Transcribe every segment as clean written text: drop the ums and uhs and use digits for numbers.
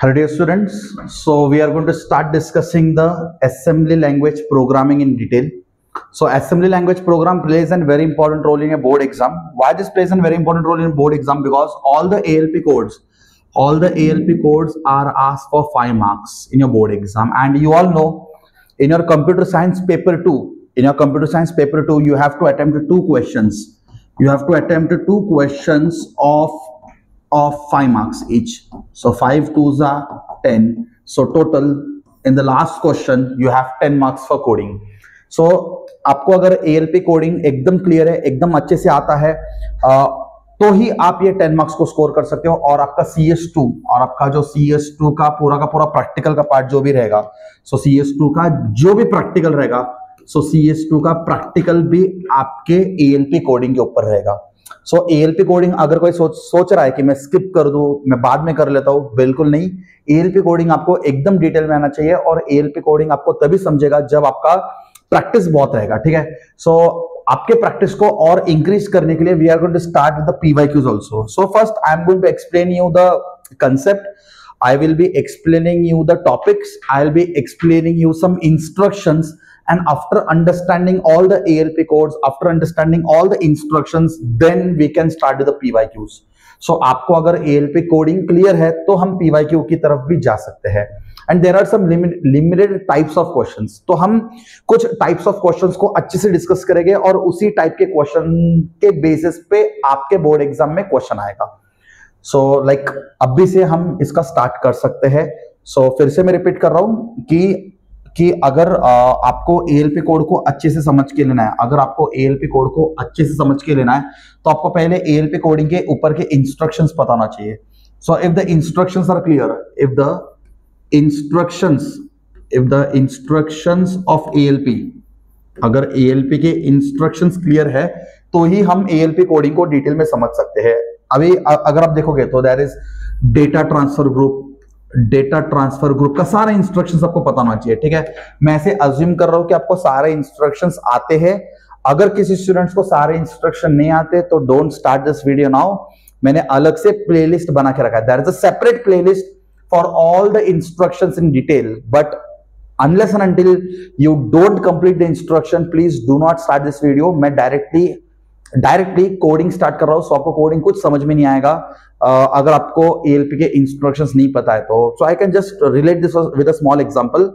Hello dear students, so we are going to start discussing the assembly language programming in detail. So assembly language program plays a very important role in a board exam. Why this plays a very important role in a board exam? Because all the ALP codes are asked for 5 marks in your board exam, and you all know in your computer science paper 2, you have to attempt 2 questions. You have to attempt 2 questions of 5 marks each. So 5 2s are 10. So total in the last question you have 10 marks for coding. So आपको अगर ALP coding एकदम clear है, एकदम अच्छे से आता है, तो ही आप ये 10 मार्क्स को स्कोर कर सकते हो। और आपका CS2 और आपका जो CS2 का पूरा प्रैक्टिकल का पार्ट जो भी रहेगा, सो CS2 का जो भी प्रैक्टिकल रहेगा, सो CS2 का प्रैक्टिकल भी आपके ALP कोडिंग के ऊपर रहेगा। सो ALP कोडिंग अगर कोई सोच रहा है कि मैं स्किप कर दूं, मैं बाद में कर लेता हूं, बिल्कुल नहीं। ALP कोडिंग आपको एकदम डिटेल में आना चाहिए, और ALP कोडिंग आपको तभी समझेगा जब आपका प्रैक्टिस बहुत रहेगा, ठीक है। सो आपके प्रैक्टिस को और इंक्रीज करने के लिए we are going to start with the PYQs also. So first I am going to explain you the concept. I will be explaining you the topics, I'll be explaining you some instructions, and after understanding all the ALP codes, after understanding all the instructions, then we can start with the PYQs. So आपको अगर ALP coding clear है तो हम PYQ की तरफ भी जा सकते हैं। And there are some limited types of questions. तो हम कुछ types of questions को अच्छे से डिस्कस करेंगे, और उसी टाइप के क्वेश्चन के बेसिस पे आपके बोर्ड एग्जाम में क्वेश्चन आएगा। सो लाइक अभी से हम इसका स्टार्ट कर सकते हैं। सो फिर से मैं रिपीट कर रहा हूं कि अगर आपको ALP कोड को अच्छे से समझ के लेना है, तो आपको पहले ALP कोडिंग के ऊपर के इंस्ट्रक्शंस पता होना चाहिए। So if the instructions are clear, if the instructions of ALP, अगर ALP के इंस्ट्रक्शंस क्लियर है तो ही हम ALP कोडिंग को डिटेल में समझ सकते हैं। अभी अगर आप देखोगे तो there is data transfer group का सारा इंस्ट्रक्शंस आपको पता होना चाहिए, ठीक है। मैं ऐसे अज्यूम कर रहा हूं कि आपको सारे इंस्ट्रक्शंस आते हैं। अगर किसी स्टूडेंट्स को सारे इंस्ट्रक्शन नहीं आते तो don't start this video now. मैंने अलग से प्लेलिस्ट बना के रखा है, there is a separate playlist for all the instructions in detail, but unless and until you don't complete the instruction, please do not start this video. मैं directly coding start कर रहा हूं, सो आपको कोडिंग कुछ समझ में नहीं आएगा अगर आपको ALP के इंस्ट्रक्शंस नहीं पता है तो। So I can just relate this with a small example.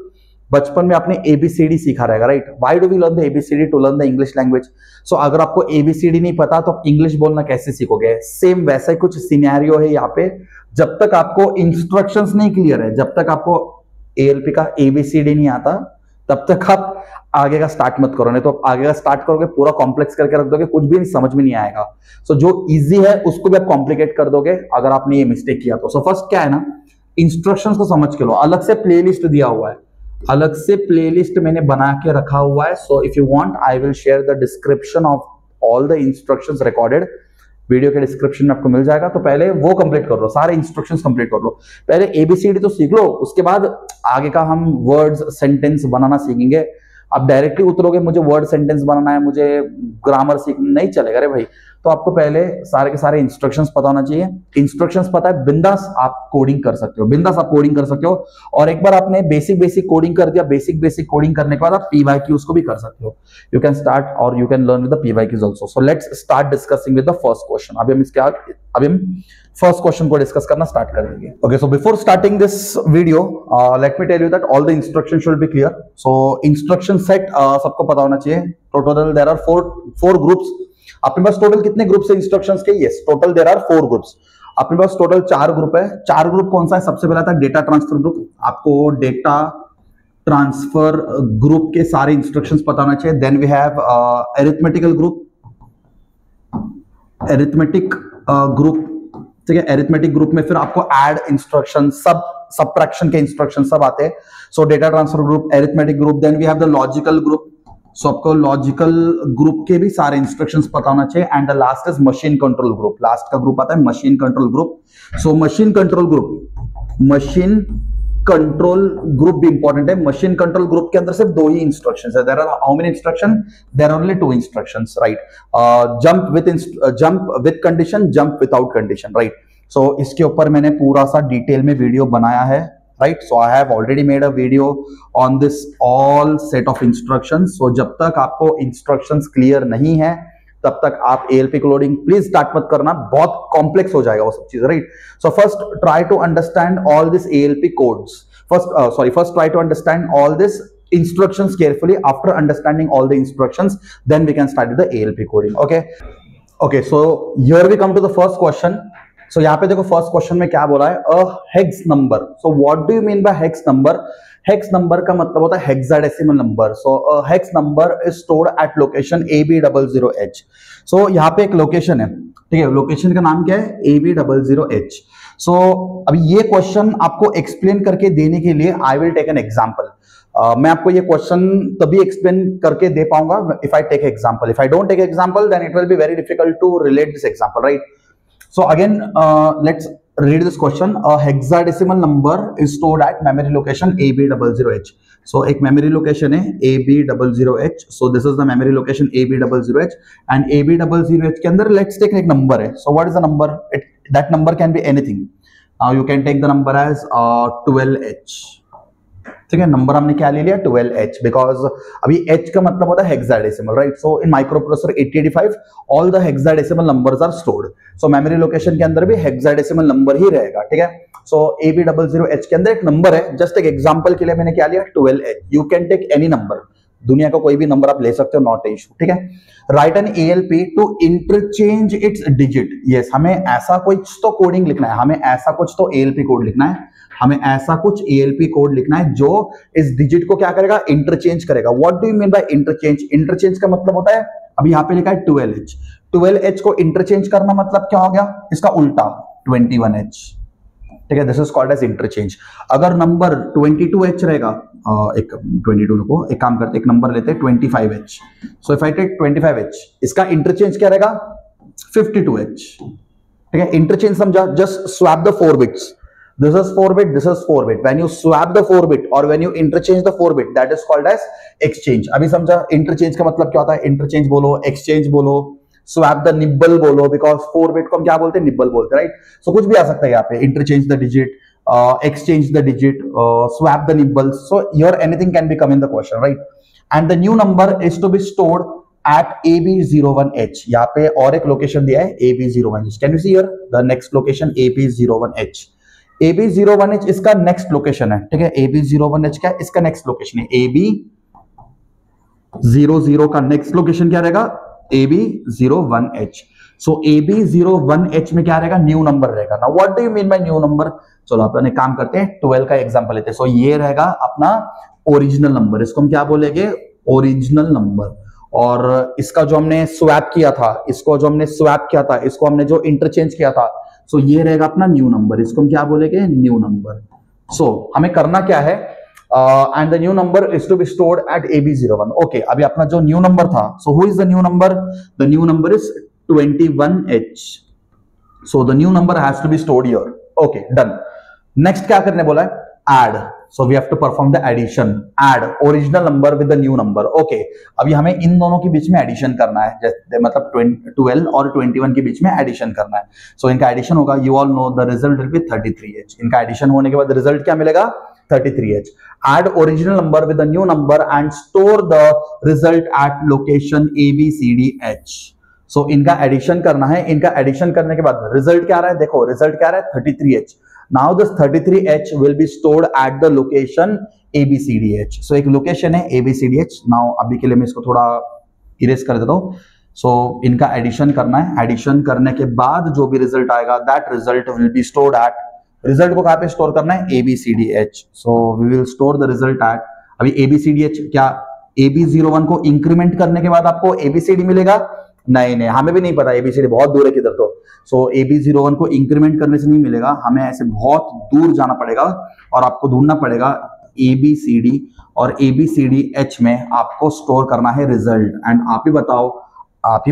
बचपन में आपने ABCD सीखा रहेगा, right? Why do we learn the ABCD? To learn the English language. So अगर आपको ABCD नहीं पता तो आप इंग्लिश बोलना कैसे सीखोगे? सेम वैसा ही कुछ सिनेरियो है यहाँ पे। जब तक आपको इंस्ट्रक्शंस नहीं क्लियर है, जब तक आपको ALP का ABCD नहीं आता, तब तक आप आगे का स्टार्ट मत करो। नहीं तो आप आगे का स्टार्ट करोगे पूरा कॉम्प्लेक्स करके रख दोगे, कुछ भी समझ में नहीं आएगा। सो जो इजी है उसको भी आप कॉम्प्लिकेट कर दोगे अगर आपने ये मिस्टेक किया तो। सो फर्स्ट क्या है ना, इंस्ट्रक्शंस को समझ के लो। अलग से प्लेलिस्ट दिया हुआ है, अलग से प्लेलिस्ट मैंने बना के रखा हुआ है। सो if you want I will share the description of all the instructions recorded. Video के डिस्क्रिप्शन में आपको मिल जाएगा, तो पहले वो कंप्लीट कर लो, सारे इंस्ट्रक्शंस कंप्लीट कर लो। पहले ABCD तो सीख लो, उसके बाद आगे का हम वर्ड्स सेंटेंस बनाना सीखेंगे। आप डायरेक्टली उतरोगे मुझे वर्ड सेंटेंस बनाना है, मुझे ग्रामर सीखना, नहीं चलेगा रे भाई। तो आपको पहले सारे के सारे इंस्ट्रक्शंस पता होना चाहिए। इंस्ट्रक्शंस पता है, बिंदास आप कोडिंग कर सकते हो, और एक बार आपने बेसिक कोडिंग कर दिया, बेसिक कोडिंग करने के बाद आप PYQs को भी कर सकते हो। यू कैन स्टार्ट और you can learn with the PYQs also. So let's start discussing with the first question. अभी हम फर्स्ट क्वेश्चन को डिस्कस करना स्टार्ट कर देंगे। Okay, so before starting this video let me tell you that all the instruction should be clear. So instruction set सबको पता होना चाहिए। Total there are four groups. अपने पास टोटल कितने ग्रुप्स है इंस्ट्रक्शंस के? Yes, total there are 4 groups. अपने पास टोटल 4 ग्रुप है। 4 ग्रुप कौन सा है? सबसे पहला था डेटा ट्रांसफर ग्रुप। आपको डेटा ट्रांसफर ग्रुप के सारे इंस्ट्रक्शंस पता होना चाहिए। Then we have arithmetical group, ठीक है। अरिथमेटिक ग्रुप में फिर आपको ऐड इंस्ट्रक्शन, सबट्रैक्शन के इंस्ट्रक्शन सब आते हैं। So data transfer group, arithmetic group. Then we have the logical group. So आपको लॉजिकल ग्रुप के भी सारे इंस्ट्रक्शंस पता होना चाहिए। And the last is machine control group. Last का ग्रुप आता है machine control group. So machine control group भी इंपॉर्टेंट है। मशीन कंट्रोल ग्रुप के अंदर सिर्फ 2 ही इंस्ट्रक्शंस है। There are how many instruction? There are only 2 instructions, right? Jump with condition, jump without condition, right? So इसके ऊपर मैंने पूरा सा डिटेल में वीडियो बनाया है, right. So I have already made a video on this all set of instructions. So जब तक आपको इंस्ट्रक्शंस क्लियर नहीं है तब तक आप ALP कोडिंग प्लीज स्टार्ट मत करना, बहुत कॉम्प्लेक्स हो जाएगा वो सब चीज, right. So first try to understand all this ALP codes, first try to understand all this instructions carefully. After understanding all the instructions, then we can start with the ALP coding. Okay, so here we come to the first question. So यहाँ पे देखो first question में क्या बोला है, a hex number. So what do you mean by hex number? Hex number का मतलब होता है hexadecimal number. So a hex number is stored at location AB00H। सो यहाँ पे एक लोकेशन है, ठीक है, लोकेशन का नाम क्या है, AB00H। सो अभी ये क्वेश्चन आपको एक्सप्लेन करके देने के लिए I will take an example. मैं आपको ये क्वेश्चन तभी एक्सप्लेन करके दे पाऊंगा if I take example. If I don't take example then it will be very difficult to relate this example, right. So again let's read this question. A hexadecimal number is stored at memory location AB00H. So एक memory location है AB00H. So this is the memory location AB00H and AB00H के अंदर let's take एक number है. So what is the number? That number can be anything. You can take the number as 12H. ठीक है, number हमने क्या ले लिया, 12H, बिकॉज अभी H का मतलब होता है hexadecimal, right. So in microprocessor 8085 all the hexadecimal numbers are stored. So memory location के अंदर भी हेक्साडेसिमल नंबर ही रहेगा, ठीक है। सो AB00H के अंदर एक नंबर है, जस्ट एक एग्जांपल के लिए मैंने क्या लिया, 12H। You can take any number, दुनिया का कोई भी नंबर आप ले सकते हो, नॉट ए इशू, ठीक है। Write an ALP to interchange its digit. Yes, हमें ऐसा कुछ तो कोडिंग लिखना है, हमें ऐसा कुछ तो ALP कोड लिखना है, हमें ऐसा कुछ ALP कोड लिखना है जो इस डिजिट को क्या करेगा, इंटरचेंज करेगा। What do you mean bye interchange? Interchange का मतलब होता है, अभी यहाँ पे लिखा है 12H, 12H को इंटरचेंज करना मतलब क्या हो गया, इसका उल्टा 21H, ठीक है। This is called as interchange. अगर नंबर 22H रहेगा, एक 22 को एक काम करते, एक नंबर लेते हैं 25H। So if I take 25H, इसका इंटरचेंज क्या रहेगा, 52H, ठीक है। इंटरचेंज समझा, just swap the 4 bits. This is 4 bit, this is 4 bit. When you swap the 4 bit or when you interchange the 4 bit, that is called as exchange. अभी समझा interchange का मतलब क्या होता है, इंटरचेंज बोलो, एक्सचेंज बोलो, स्वैप द निब्बल बोलो, बिकॉज 4 बिट को हम क्या बोलते हैं, निब्बल बोलते हैं, राइट। सो कुछ भी आ सकता है यहाँ पे, interchange the digit, exchange the digit, swap the nibbles. So here anything can be come in the question, right? And the new number is to be stored at AB01H. यहाँ पे और एक लोकेशन दिया है AB01H. Can you see here the next location AB01H? AB01H इसका next location है, ठीक है। AB01H क्या है, इसका नेक्स्ट लोकेशन है। AB00 का नेक्स्ट लोकेशन क्या रहेगा, AB01H। सो AB01H में क्या रहेगा, न्यू नंबर रहेगा ना। What do you mean bye new number? चलो अपन एक काम करते हैं, 12 का एग्जांपल लेते हैं। सो ये रहेगा अपना ओरिजिनल नंबर, इसको हम क्या बोलेंगे, ओरिजिनल नंबर। और इसका जो हमने स्वैप किया था, इसको जो हमने स्वैप किया था, इसको हमने जो इंटरचेंज किया था, सो ये रहेगा अपना न्यू नंबर, इसको हम क्या बोलेंगे, न्यू नंबर। सो हमें करना क्या है, and the new number is to be stored at AB01। Okay, अभी अपना जो न्यू नंबर था, so who is the new number, the new number is 21H। So the new number has to be stored here. Okay, done. Next क्या करने बोला है, add. So we have to perform the addition. Add original number with the new number. Okay. अभी हमें इन दोनों के बीच में एडिशन करना है, जैसे मतलब 12 और 21 के बीच में एडिशन करना है। So इनका एडिशन होगा, you all know the result will be 33H. इनका एडिशन होने के बाद रिजल्ट क्या मिलेगा, 33H. Add original number with the new number and store the result at location ABCDH. So इनका एडिशन करना है, इनका एडिशन करने के बाद रिजल्ट क्या आ रहा है, देखो रिजल्ट क्या आ रहा है, 33H. Now this 33H will be stored at the location ABCDH. So एक लोकेशन है ABCDH. Now अभी के लिए मैं इसको थोड़ा इरेज कर देता हूँ। So इनका एडिशन करना है, एडिशन करने के बाद जो भी रिजल्ट आएगा, that result will be stored at, result को कहाँ पे स्टोर करना है, ABCDH. So we will store the result at, अभी ABCDH क्या, AB01 को इंक्रीमेंट करने के बाद आपको ABCD मिलेगा, नहीं, हमें भी नहीं पता, ABCD बहुत दूर है किधर। तो सो AB01 को इंक्रीमेंट करने से नहीं मिलेगा, हमें ऐसे बहुत दूर जाना पड़ेगा और आपको ढूंढना पड़ेगा ABCD, और ABCDH में आपको स्टोर करना है रिजल्ट। एंड आप ही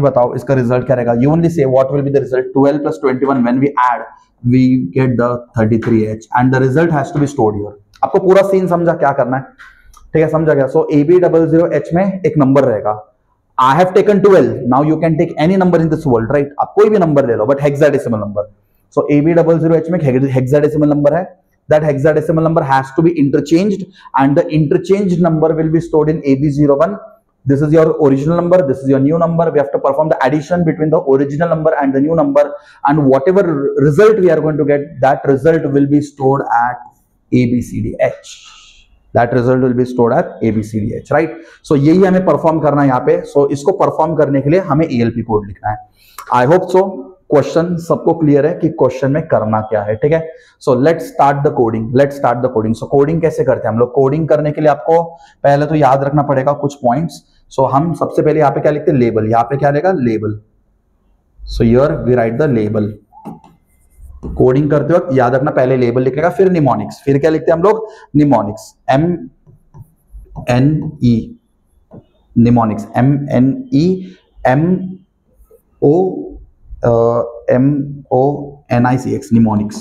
बताओ इसका रिजल्ट क्या रहेगा। You only say what will be the result, 12 + 21 when we add we get the 33H and the result has to be stored here. आपको पूरा सीन समझा क्या करना है, ठीक है, समझा गया। सो AB00H में एक नंबर रहेगा, I have taken 12. Now you can take any number in this world, right? आप कोई भी नंबर ले लो, but hexadecimal number. So AB00H में हेक्साडेसिमल नंबर है, that hexadecimal number has to be interchanged and the interchanged number will be stored in AB01. This is your original number, this is your new number. We have to perform the addition between the original number and the new number, and whatever result we are going to get, that result will be stored at ABCDH. That result will be stored at ABCDH, right? So यही हमें perform करना है यहाँ पे. So इसको perform करने के लिए हमें ALP कोड लिखना है. I hope so. क्वेश्चन सबको क्लियर है कि क्वेश्चन में करना क्या है, ठीक है. सो let's start the coding. So coding कैसे करते हैं हम लोग? कोडिंग करने के लिए आपको पहले तो याद रखना पड़ेगा कुछ पॉइंट्स. सो हम सबसे पहले यहाँ पे क्या लिखते हैं? लेबल. यहाँ पे क्या लेगा? Label. So here we write the label. Coding करते वक्त याद रखना पहले लेबल लिखेगा, फिर निमोनिक्स. फिर क्या लिखते हैं हम लोग? Mnemonics. MNE mnemonics. MNEMONICX mnemonics,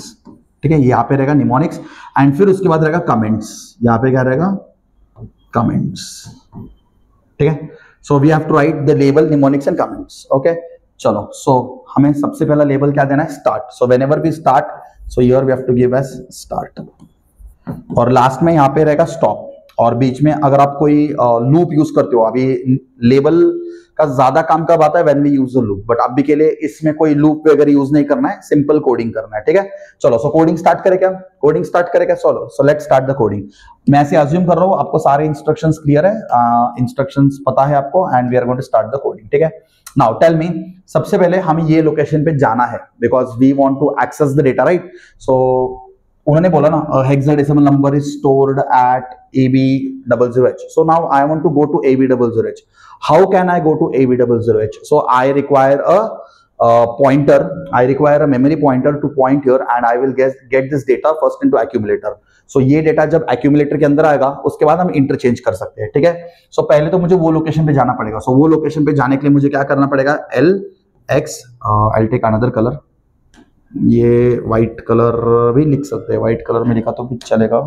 ठीक है. यहाँ पे रहेगा निमोनिक्स एंड फिर उसके बाद रहेगा कमेंट्स. यहाँ पे क्या रहेगा? कमेंट्स, ठीक है. So we have to write the label mnemonics and comments. Okay, चलो. सो हमें सबसे पहला लेबल क्या देना है? Start. So whenever we start, so here we have to give as start, और लास्ट में यहाँ पे रहेगा स्टॉप. और बीच में अगर आप कोई लूप यूज करते हो, अभी लेबल का ज्यादा काम कब आता है? When we use a loop. But अभी के लिए इसमें कोई लूप वगैरह यूज नहीं करना है, सिंपल कोडिंग करना है, ठीक है. चलो, सो कोडिंग स्टार्ट करें क्या? सो लेट्स स्टार्ट द कोडिंग. मैं ऐसे अज्यूम कर रहा हूं आपको सारे इंस्ट्रक्शंस क्लियर है, इंस्ट्रक्शंस पता है आपको, and we are going to start the coding, ठीक है. नाउ टेल मी, सबसे पहले हमें ये लोकेशन पे जाना है because we want to access the data, right. So उन्होंने बोला ना hexadecimal number is stored at AB00H. So now I want to go to AB00H. How can I go to AB00H? So I require a pointer. I require a memory pointer to point here, and I will get this data first into accumulator. So ये data जब accumulator के अंदर आएगा उसके बाद हम interchange कर सकते हैं, ठीक है. So पहले तो मुझे वो लोकेशन पे जाना पड़ेगा. So वो लोकेशन पे जाने के लिए मुझे क्या करना पड़ेगा? LX. I'll take another color. ये व्हाइट कलर भी लिख सकते हैं, व्हाइट कलर में लिखा तो भी चलेगा,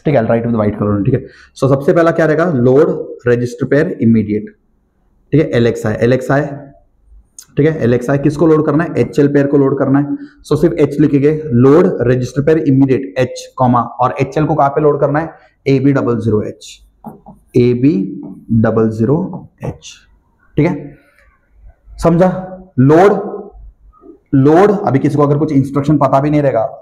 ठीक है. राइट विद व्हाइट कलर, ठीक है. सो सबसे पहला क्या रहेगा? लोड रजिस्टर पेयर इमीडिएट, ठीक है. LXI, ठीक है. LXI किसको लोड करना है? HL पेयर को लोड करना है. सो सिर्फ H लिखेंगे. Load register pair immediate H comma, और HL को कहां पे लोड करना है? AB00H, ठीक है. समझा? लोड अभी किसी को अगर कुछ इंस्ट्रक्शन पता भी नहीं रहेगा,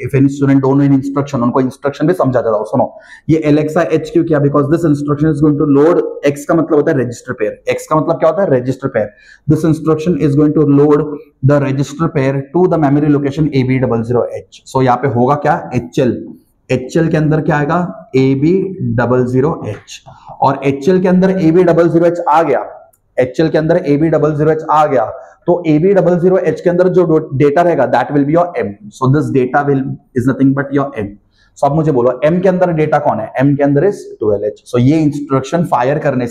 if any student don't know any instruction, उनको इंस्ट्रक्शन भी समझा देता हूं. सुनो, ये LXI H क्यों किया? Because this instruction is going to load. X का मतलब होता है रजिस्टर पेयर. X का मतलब क्या होता है? Register pair. This instruction is going to load the register pair to the memory location AB00H. सो यहाँ पे होगा क्या? HL के अंदर क्या आएगा? AB00H, और HL के अंदर AB00H आ गया. HL के अंदर AB00H आ गया तो AB00H के अंदर जो डेटा रहेगा that will be your M. So this data will is nothing but your M. सो अब मुझे बोलो M के अंदर डेटा कौन है? M के अंदर इज 12H. सो ये इंस्ट्रक्शन फायर करने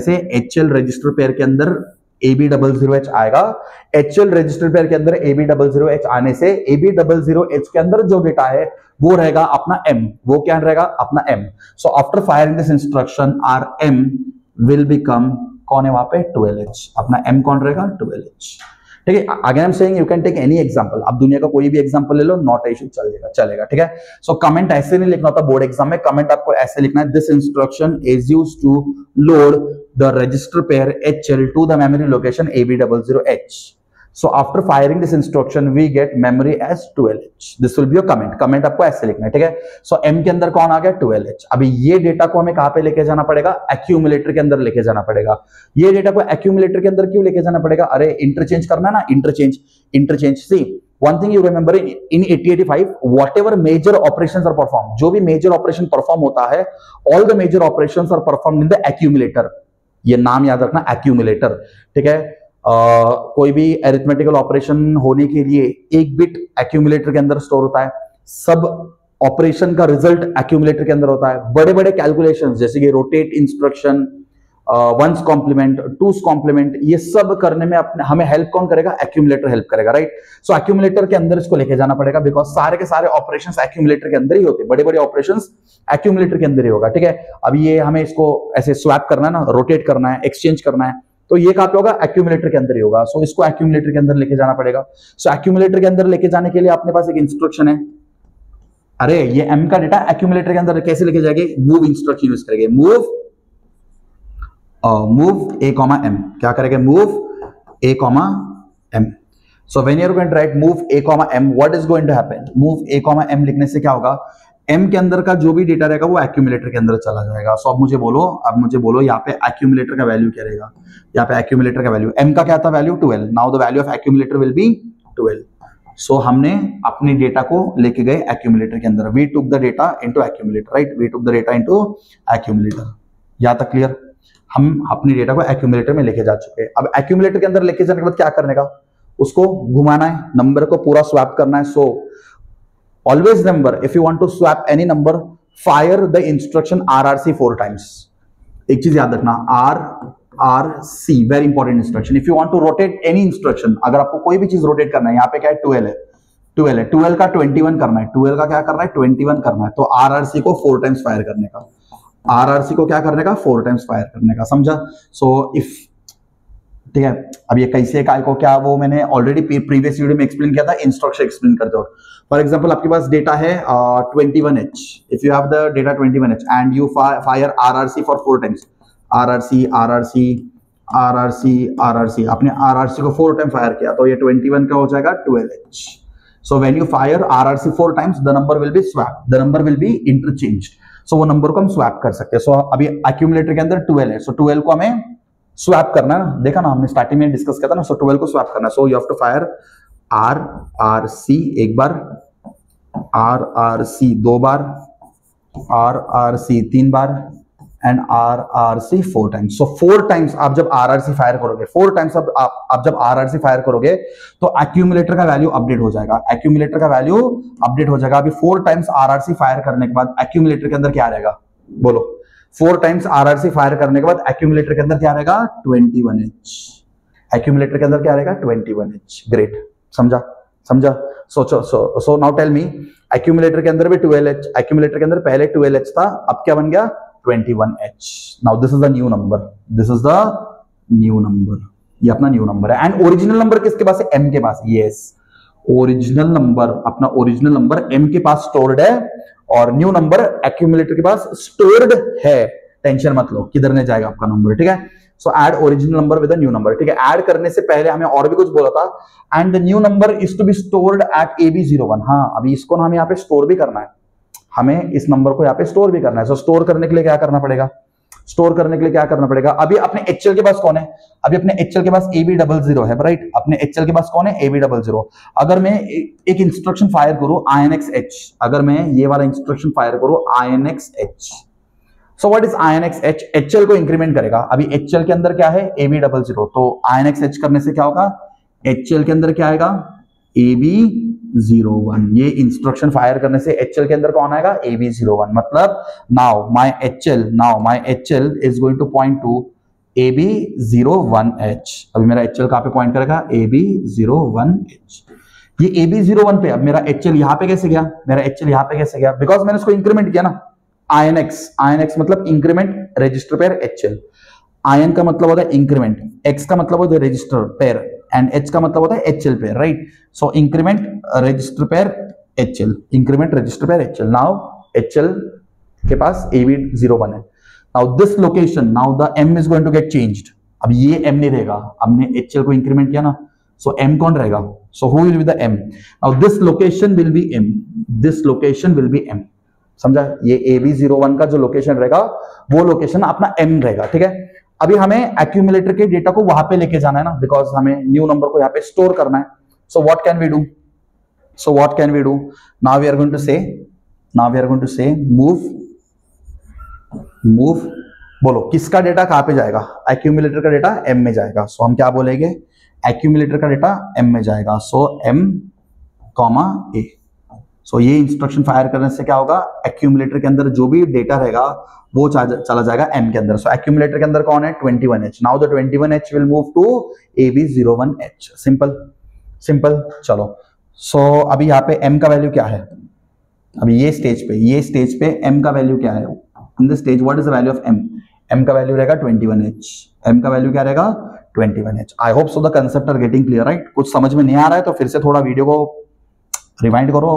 से HL रजिस्टर पेयर के अंदर AB00H आएगा. HL रजिस्टर पेयर के अंदर AB00H आने से AB00H के अंदर जो डेटा है वो रहेगा अपना M. वो क्या रहेगा? अपना M. So after firing this instruction our M will become, कौन है वहां पे? 12H. अपना M कौन रहेगा? 12H, ठीक है. Again I am saying you can take any example. आप दुनिया का कोई भी एग्जांपल ले लो, नॉट इशू, चलेगा, ठीक है. सो कमेंट ऐसे नहीं लिखना होता बोर्ड एग्जाम में. कमेंट आपको ऐसे लिखना है, this instruction is used to load the register pair HL to the memory location AB00H. So after firing this instruction, we get memory as 12H. This will be your comment. Comment आपको ऐसे लिखना है, ठीक है. So M के अंदर कौन आ गया? 12H. अभी ये डेटा को हमें कहां पे लेके जाना पड़ेगा? एक्यूमुलेटर के अंदर लेके जाना पड़ेगा. ये डेटा को एक्यूमुलेटर के अंदर क्यों लेके जाना पड़ेगा? अरे इंटरचेंज करना है ना, interchange. See one thing you remember in 8085, whatever major operations are performed, जो भी मेजर ऑपरेशन परफॉर्म होता है, all the major operations are performed in the accumulator. ये नाम याद रखना, एक्यूमुलेटर, ठीक है. कोई भी अरिथमेटिकल ऑपरेशन होने के लिए एक बिट एक्यूमुलेटर के अंदर स्टोर होता है. सब ऑपरेशन का रिजल्ट एक्यूमुलेटर के अंदर होता है. बड़े बड़े कैलकुलेशंस जैसे कि rotate instruction, one's complement, two's complement, ये सब करने में अपने हमें हेल्प कौन करेगा? एक्यूमुलेटर हेल्प करेगा, राइट. सो एक्यूमुलेटर के अंदर इसको लेके जाना पड़ेगा बिकॉज सारे के सारे ऑपरेशंस एक्यूमुलेटर के अंदर ही होते हैं. बड़े बड़े ऑपरेशंस एक्यूमुलेटर के अंदर ही होगा, ठीक है. अब ये हमें इसको ऐसे स्वैप करना है ना, रोटेट करना है, एक्सचेंज करना है, तो ये कहां पे होगा, एक्यूमुलेटर के अंदर ही होगा। सो इसको एक्यूमुलेटर के अंदर लेके जाना पड़ेगा। सो एक्यूमुलेटर के अंदर लेके जाने के लिए अपने पास एक इंस्ट्रक्शन है। अरे ये m का डेटा एक्यूमुलेटर के अंदर कैसे लेके जाएंगे, मूव इंस्ट्रक्शन यूज करेंगे। मूव a, m, क्या करेंगे, move a, m। So when you are going to write move a, m, what is going to happen, move a, m लिखने से क्या होगा, m के अंदर का जो भी डेटा रहेगा वो एक्यूमुलेटर के अंदर चला जाएगा। सो अब मुझे बोलो यहाँ पे एक्यूमुलेटर का वैल्यू क्या रहेगा, यहाँ पे एक्यूमुलेटर का वैल्यू, m का क्या था value 12, now the value of accumulator will be 12। So हमने अपने डेटा को लेके गए एक्यूमुलेटर के अंदर, we took the data into accumulator, right, we took the data into accumulator. यहां तक क्लियर, हम अपने डेटा को एक्यूमुलेटर में लेके जा चुके हैं। अब एक्यूमुलेटर के अंदर लेके जाने के बाद क्या करने का, उसको घुमाना है, नंबर को पूरा स्वैप करना है। So always remember, if you want to swap any number, fire the instruction RRC 4 times. एक चीज याद रखना, RRC very important instruction. If you want to rotate any instruction, अगर आपको कोई भी चीज रोटेट करना है, यहाँ पे क्या है 12 है, 12 का 21 करना है, 12 का क्या करना है 21 करना है, तो RRC को 4 टाइम्स फायर करने का, RRC को क्या करने का 4 टाइम्स फायर करने का, समझा। सो इफ, ठीक है, अब ये कैसे काय को क्या, वो मैंने ऑलरेडी प्रीवियस वीडियो में एक्सप्लेन किया था, इंस्ट्रक्शन एक्सप्लेन करते हो। फॉर एग्जांपल आपके पास डेटा है 21H, if you have the data 21H and you fire RRC for 4 times, RRC, आपने RRC को 4 टाइम फायर किया तो ये 21 का हो जाएगा 12H। So when you fire RRC 4 times, the number will be swap, the number will be interchanged. So वो नंबर को हम स्वैप कर सकते हैं। सो अभी एक्यूमुलेटर के अंदर 12 है, सो 12 को हमें स्वैप करना है, देखा ना हमने स्टार्टिंग में डिस्कस किया था ना। सो 12 को स्वैप करना है, so you have to fire RRC एक बार, RRC 2 बार, RRC 3 बार एंड RRC 4 टाइम्स। सो 4 टाइम्स आप जब RRC फायर करोगे, 4 टाइम्स आप जब RRC फायर करोगे तो एक्यूमुलेटर का वैल्यू अपडेट हो जाएगा, एक्यूमुलेटर का वैल्यू अपडेट हो जाएगा। अभी 4 टाइम्स RRC फायर करने के बाद एक्यूमुलेटर के अंदर क्या रहेगा, बोलो, 4 टाइम्स RRC फायर करने के बाद एक्यूमुलेटर के अंदर क्या रहेगा 21H, एक्यूमुलेटर के अंदर क्या रहेगा 21H। ग्रेट, समझा। So now tell me, accumulator के अंदर भी 12H, एक्यूमुलेटर के अंदर पहले 12H था, अब क्या बन गया 21H। Now this is the new number, ये अपना न्यू नंबर है। एंड ओरिजिनल नंबर किसके पास है, M के पास। यस, ओरिजिनल नंबर, अपना ओरिजिनल नंबर M के पास स्टोर्ड है और न्यू नंबर एक्यूमुलेटर के पास स्टोर्ड है। टेंशन मत लो, किधर नहीं जाएगा आपका नंबर, ठीक है। सो add original number with new number, ठीक है। ऐड करने से पहले हमें और भी कुछ बोला था, and the new number is to be stored at AB01। हाँ, अभी इसको ना हमें यहाँ पे स्टोर भी करना है, हमें इस नंबर को यहाँ पे स्टोर भी करना है। सो स्टोर करने के लिए क्या करना पड़ेगा, अभी अपने HL के पास कौन है, अभी अपने HL के पास AB00 है, राइट। अपने HL के पास कौन है, AB00। अगर मैं एक इंस्ट्रक्शन फायर करूं INXH, अगर मैं ये वाला इंस्ट्रक्शन फायर करूं INXH, so what is INXH, HL को इंक्रीमेंट करेगा। अभी HL के अंदर क्या है AB00, तो INXH करने से क्या होगा, HL के अंदर क्या आएगा AB01। ये इंस्ट्रक्शन फायर करने से HL के अंदर कौन आएगा AB01, मतलब now my HL is going two point two AB01H। अभी मेरा HL कहां पे पॉइंट करेगा, AB01H। ये AB01 पे, अब मेरा HL यहां पे कैसे गया, बिकॉज मैंने इसको इंक्रीमेंट किया ना। INX मतलब increment register pair HL, IN का मतलब होता है इंक्रीमेंट, X का मतलब होता है रजिस्टर पेयर एंड H का मतलब होता है HL pair, right. So increment register pair HL, now HL के पास AB01 है। Now this location, now the M is going to get changed. अब ये M नहीं रहेगा, हमने HL को इंक्रीमेंट किया ना, सो M कौन रहेगा, so who will be the M, now this location will be M, समझा। ये AB01 का जो लोकेशन रहेगा वो लोकेशन अपना M रहेगा, ठीक है। अभी हमें एक्यूमुलेटर के डेटा को वहां पे लेके जाना है ना, बिकॉज हमें न्यू नंबर को यहाँ पे स्टोर करना है। So what can we do, now we are going to say move, बोलो किसका डेटा कहां पे जाएगा, एक्यूमुलेटर का डेटा M में जाएगा। सो हम क्या बोलेंगे, एक्यूमुलेटर का डेटा M में जाएगा, सो M, A। सो ये इंस्ट्रक्शन फायर करने से क्या होगा, एक्यूमुलेटर के अंदर जो भी डेटा रहेगा वो चला जाएगा M के अंदर। सो एक्यूमुलेटर के अंदर कौन है 21H, now the 21H will move to AB01H। Simple, चलो। सो अभी यहाँ पे M का वैल्यू क्या है, अभी ये स्टेज पे M का वैल्यू क्या है, in this stage what is the value of M का वैल्यू रहेगा 21H, M का वैल्यू क्या रहेगा 21H। I hope so the concept are getting clear, right? कुछ समझ में नहीं आ रहा है तो फिर से थोड़ा वीडियो को रिवाइंड करो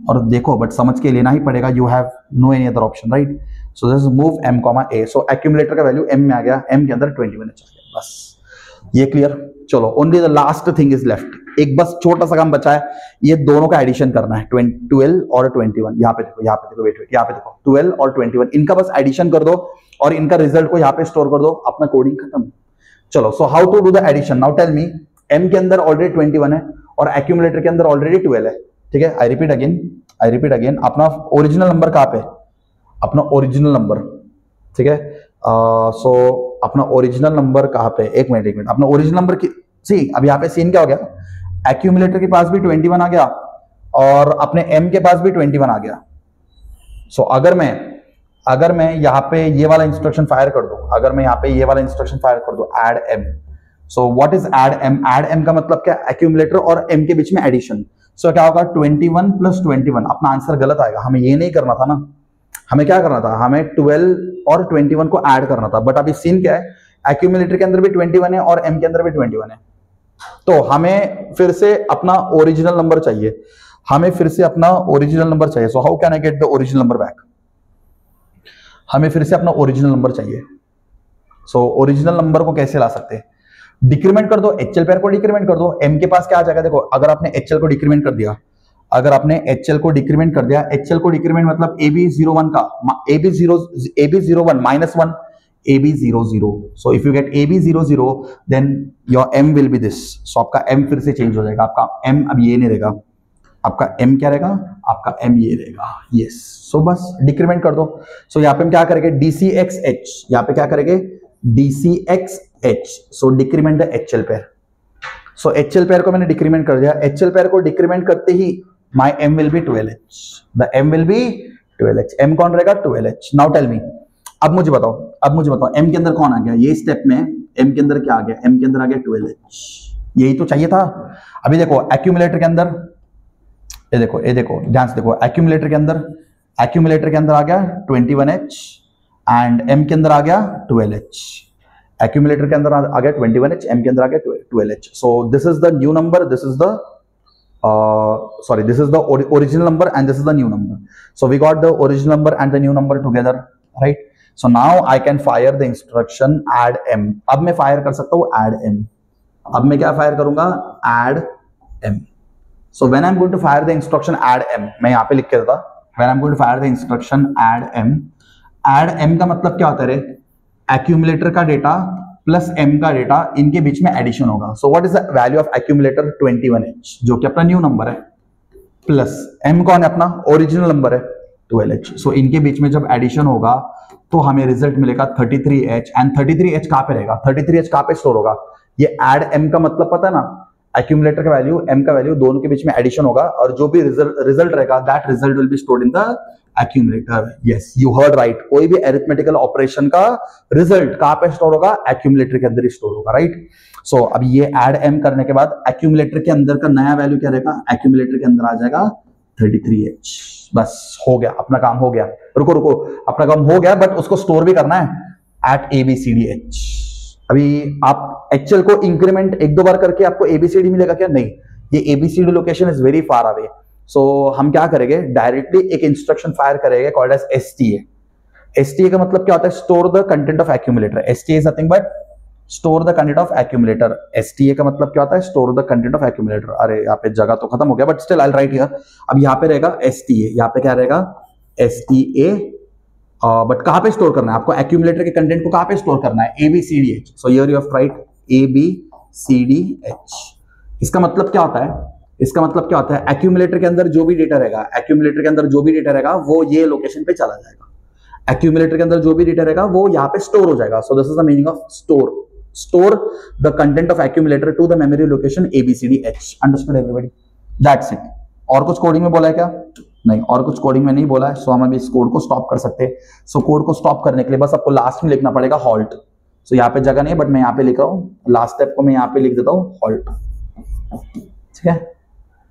और देखो, बट समझ के लेना ही पड़ेगा, you have no any other option, right? So this move m, a। So accumulator का वैल्यू m में आ गया, m के अंदर 21H आ गया, बस ये क्लियर। चलो, only the last thing is left, एक बस छोटा सा काम बचा है, ये दोनों का एडिशन करना है, 12 और 21। यहाँ पे देखो, यहाँ पे देखो, वेट, यहाँ पे देखो, 12 और 21, इनका बस एडिशन कर दो और इनका रिजल्ट को यहाँ पे स्टोर कर दो, अपना कोडिंग खत्म। चलो, so how to do the addition, now tell me. m के अंदर ऑलरेडी 21 है और एक्यूमुलेटर के अंदर ऑलरेडी 12 है, ठीक है? आई रिपीट अगेन, अपना ओरिजिनल नंबर कहाँ पे, अपना ओरिजिनल नंबर, ठीक है? सो अपना ओरिजिनल नंबर कहाँ पे, एक मिनट, अपना ओरिजिनल नंबर की, सी अब यहाँ पे सीन क्या हो गया, एक्यूमुलेटर के पास भी 21 आ गया और अपने m के पास भी 21 आ गया। सो अगर मैं यहाँ पे ये वाला इंस्ट्रक्शन फायर कर दूं, अगर मैं यहाँ पे ये वाला इंस्ट्रक्शन फायर कर दूं, add m। So what is add m? Add m का मतलब क्या, एक्यूमुलेटर और m के बीच में एडिशन। सो क्या होगा, 21 + 21। अपना आंसर गलत आएगा, हमें ये नहीं करना था ना, हमें क्या करना था, हमें 12 और 21 को ऐड करना था। बट अभी सीन क्या है, एक्यूमुलेटर के अंदर भी 21 है और m के अंदर भी 21 है, तो हमें फिर से अपना ओरिजिनल नंबर चाहिए, so how can I get the original number back? हमें फिर से अपना ओरिजिनल नंबर चाहिए। सो ओरिजिनल नंबर को कैसे ला सकते हैं, डिक्रीमेंट कर दो, HL पेयर को डिक्रीमेंट कर दो। m के पास क्या आ जाएगा, देखो, अगर आपने HL को डिक्रीमेंट कर दिया, HL को डिक्रीमेंट मतलब AB01 का, AB01 -1, AB00। So if you get AB00 then your m will be this. So आपका m फिर से चेंज हो जाएगा, आपका m अब ये नहीं रहेगा, आपका m क्या रहेगा, आपका m ये रहेगा, यस। सो बस डिक्रीमेंट कर दो। सो यहाँ पे हम क्या करेंगे, DCXH, यहाँ पे क्या करेंगे, DCXH। So decrement the HL pair. So HL pair को मैंने डिक्रीमेंट कर दिया, HL पेयर को डिक्रीमेंट करते ही my m will be 12H, the m will be 12H। m कौन रहेगा, 12H। नाउ टेल मी, अब मुझे बताओ m के अंदर कौन आ गया, ये स्टेप में m के अंदर क्या आ गया, m के अंदर आ गया 12H, यही तो चाहिए था। अभी देखो एक्यूमुलेटर के अंदर, ये देखो ध्यान से देखो, एक्यूमुलेटर के अंदर आ गया 21H एंड m के अंदर आ गया 12H। एक्यूमुलेटर के अंदर आ गया 21H, m के अंदर आ गया 12H। So this is the new number, this is the original number and this is the new number. So we got the original number and the new number together, right? So now I can fire the instruction add m। अब मैं fire कर सकता हूँ add m। अब मैं क्या fire करूंगा, add m। So when I'm going to fire the instruction add m, मैं यहाँ पे लिख के देता, when I'm going to fire the instruction add m का मतलब क्या होता है रे, एक्यूमुलेटर का डेटा प्लस m का डेटा, इनके बीच में एडिशन होगा। So what is the value of accumulator, 21H, जो कि अपना न्यू नंबर है, प्लस m कौन है, अपना ओरिजिनल नंबर है, 12H। सो इनके बीच में जब एडिशन होगा तो हमें रिजल्ट मिलेगा 33H। एंड 33H कहां पे रहेगा, 33H कहां पे स्टोर होगा, ये ऐड m का मतलब पता है ना, एक्यूमुलेटर का वैल्यू, m का वैल्यू, दोनों के बीच में एडिशन होगा और जो भी रिजल्ट रहेगा, that result will be stored in the accumulator. Yes, you heard right, कोई भी अरिथमेटिकल ऑपरेशन का रिजल्ट कहां पे स्टोर होगा, एक्यूमुलेटर के अंदर ही स्टोर होगा, राइट? सो अब ये ऐड m करने के बाद एक्यूमुलेटर के अंदर का नया वैल्यू क्या रहेगा, एक्यूमुलेटर के अंदर आ जाएगा 33H। बस हो गया, अपना काम हो गया। रुको, अपना काम हो गया, बट उसको स्टोर भी करना है एट ABCDH। अभी आप HL को इंक्रीमेंट 1-2 बार करके आपको ABCD मिलेगा क्या, नहीं, ये ABCD location is very far away. So हम क्या करेंगे, डायरेक्टली एक इंस्ट्रक्शन फायर करेंगे कॉल्ड एज STA। STA का मतलब क्या होता है, store the content of accumulator. STA is nothing but store the content of accumulator. STA का मतलब क्या होता है, store the content of accumulator. अरे यहाँ पे जगह तो खत्म हो गया, but still I will write here. अब यहाँ पे रहेगा STA, यहाँ पे क्या रहेगा STA, बट कहां पे स्टोर करना है आपको, एक्यूमुलेटर के कंटेंट को कहां पे स्टोर करना है, ABCDH। So here you have right ABCDH। इसका मतलब क्या होता है, एक्यूमुलेटर के अंदर जो भी डेटा रहेगा, वो ये लोकेशन पे चला जाएगा। एक्यूमुलेटर के अंदर जो भी डेटा रहेगा वो यहाँ पे स्टोर हो जाएगा। So this is the meaning of store the content of accumulator to the memory location ABCDH। Understood everybody, that's it. और कुछ कोडिंग में बोला है क्या, नहीं, और कुछ कोडिंग में नहीं बोला है। सो हम अभी इस कोड को स्टॉप कर सकते हैं। सो कोड को स्टॉप करने के लिए बस आपको लास्ट में लिखना पड़ेगा हॉल्ट। सो यहाँ पे जगह नहीं है, बट मैं यहाँ पे लिख रहा हूँ, लास्ट स्टेप को मैं यहाँ पे लिख देता हूँ हॉल्ट, ठीक है।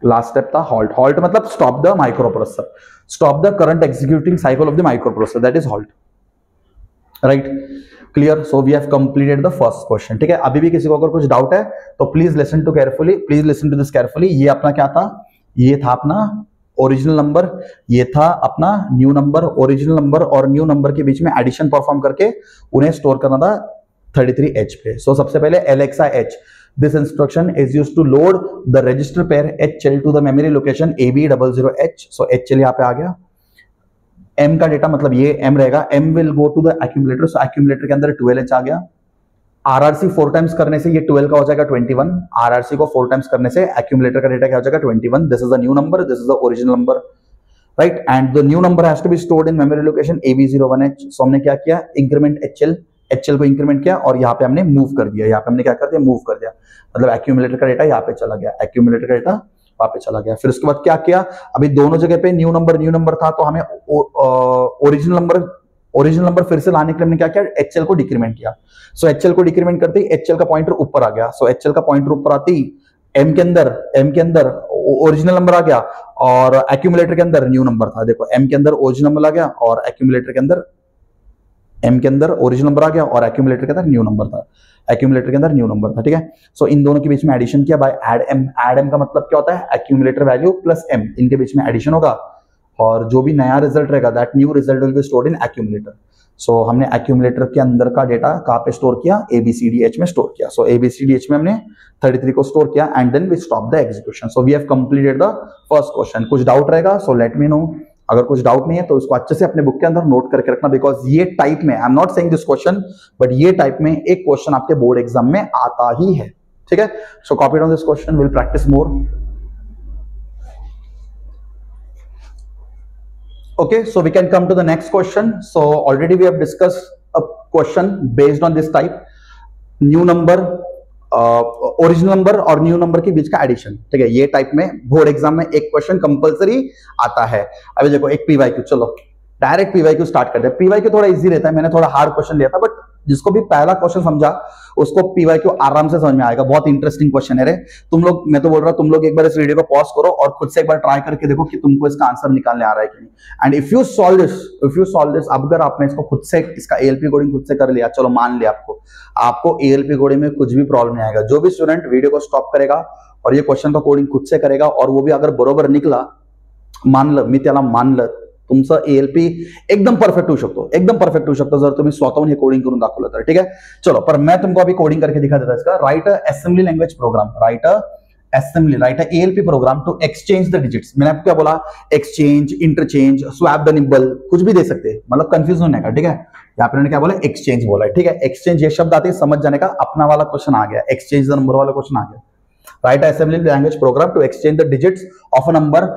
लास्ट स्टेप था हॉल्ट। हॉल्ट मतलब stop the microprocessor, stop the current executing cycle of the microprocessor, that is halt, right. Clear? So we have completed the first question, ठीक है। अभी भी किसी को अगर कुछ डाउट है तो please listen to carefully, please listen to this carefully. ये अपना क्या था? ये था अपना ओरिजिनल नंबर, ये था अपना न्यू नंबर। ओरिजिनल नंबर और न्यू नंबर के बीच में एडिशन परफॉर्म करके उन्हें स्टोर करना था 33H पे। सो सबसे पहले LXI-H, this instruction is used to load the register pair HL to the memory location AB00H। So HL यहाँ पे आ गया। M का डेटा मतलब ये M रहेगा, M will go to the accumulator, so accumulator के अंदर 12H आ गया। RRC 4 टाइम्स करने से ये 12 का हो जाएगा 21। RRC को 4 टाइम्स करने से एक्यूमुलेटर का डेटा क्या हो जाएगा 21। This is the new number, this is the original number, right. And the new number has to be stored in memory location AB01H। So हमने क्या किया? इंक्रीमेंट HL को इंक्रीमेंट किया और यहाँ पे हमने मूव कर दिया। यहाँ पे हमने क्या कर दिया? मूव कर दिया, मतलब एक्यूमुलेटर का डेटा यहाँ पे चला गया, एक्यूमुलेटर का डेटा वहां पे चला गया। फिर उसके बाद क्या किया? अभी दोनों जगह पे न्यू नंबर था, तो हमें ओरिजिनल नंबर फिर से लाने के लिए हमने क्या किया? HL को डिक्रीमेंट किया। सो HL को डिक्रीमेंट करते ही HL का पॉइंटर ऊपर आ गया। सो HL का पॉइंटर ऊपर आते ही M के अंदर ओरिजिनल नंबर आ गया और एक्यूमुलेटर के अंदर न्यू नंबर था। देखो M के अंदर ओरिजिनल नंबर आ गया और एक्यूमुलेटर के अंदर M के अंदर ओरिजिनल नंबर आ गया और एक्यूमुलेटर के अंदर न्यू नंबर था, एक्यूमुलेटर के अंदर न्यू नंबर था, ठीक है। सो इन दोनों के बीच में एडिशन किया by add M। Add M का मतलब क्या होता है? एक्यूमुलेटर वैल्यू प्लस M, इनके बीच में एडिशन होगा और जो भी नया रिजल्ट रहेगा that new result will be stored in accumulator. सो हमने एक्यूमुलेटर के अंदर का डेटा कहाँ पे स्टोर किया? ABCDH में स्टोर किया। सो ABCDH में हमने 33 को स्टोर किया and then we stop the execution. So we have completed the first question. कुछ डाउट रहेगा सो लेट मी नो। अगर कुछ डाउट नहीं है तो इसको अच्छे से अपने बुक के अंदर नोट करके रखना, बिकॉज ये टाइप में, I am not saying this question, but ये टाइप में एक क्वेश्चन आपके बोर्ड एग्जाम में आता ही है, ठीक है। सो copy down this question, will practice more. Okay, so we can come to the next question. So already we have discussed a question based on this type, new number, original number और new number के बीच का addition, ठीक है। ये type में board exam में एक question compulsory आता है। अभी देखो एक PYQ, चलो डायरेक्ट PYQ स्टार्ट करते हैं। PYQ थोड़ा इजी रहता है, मैंने थोड़ा हार्ड क्वेश्चन लिया था, बट जिसको भी पहला क्वेश्चन समझा उसको PYQ आराम से समझ में आएगा। बहुत इंटरेस्टिंग क्वेश्चन है रे। तुम लोग, मैं तो बोल रहा हूं तुम लोग एक बार इस वीडियो को पॉज करो और खुद से एक बार ट्राई करके देखो कि तुमको इसका आंसर निकालने आ रहा है कि नहीं। And if you solve this, अब अगर आपने इसको खुद से, इसका ALP कोडिंग खुद से कर लिया, चलो मान लिया आपको ALP कोडिंग में कुछ भी प्रॉब्लम नहीं आएगा। जो भी स्टूडेंट वीडियो को स्टॉप करेगा और ये क्वेश्चन का कोडिंग खुद से करेगा और वो भी अगर बरोबर निकला, मी त्याला मानलं, तुमचं ALP एकदम परफेक्ट होऊ शकतो, एकदम परफेक्ट होऊ शकतो जर तुम्ही स्वतःहून हे कोडिंग करून दाखवलं तर, ठीक है। चलो, पर मैं तुमको अभी कोडिंग करके दिखा देता इसका। Write a assembly language program, write a ALP program to exchange the digits. मैंने आपको क्या बोला? Exchange, interchange, swap the nibble, कुछ भी दे सकते हैं, मतलब कंफ्यूज होने का, ठीक है। यहाँ पे उन्होंने क्या बोला? एक्सचेंज बोला है, ठीक है। एक्सचेंज ये शब्द आते ही समझ जाने का, अपना वाला क्वेश्चन आ गया, एक्सचेंज द नंबर वाला क्वेश्चन आ गया। Write a assembly language program to exchange the digits of a number,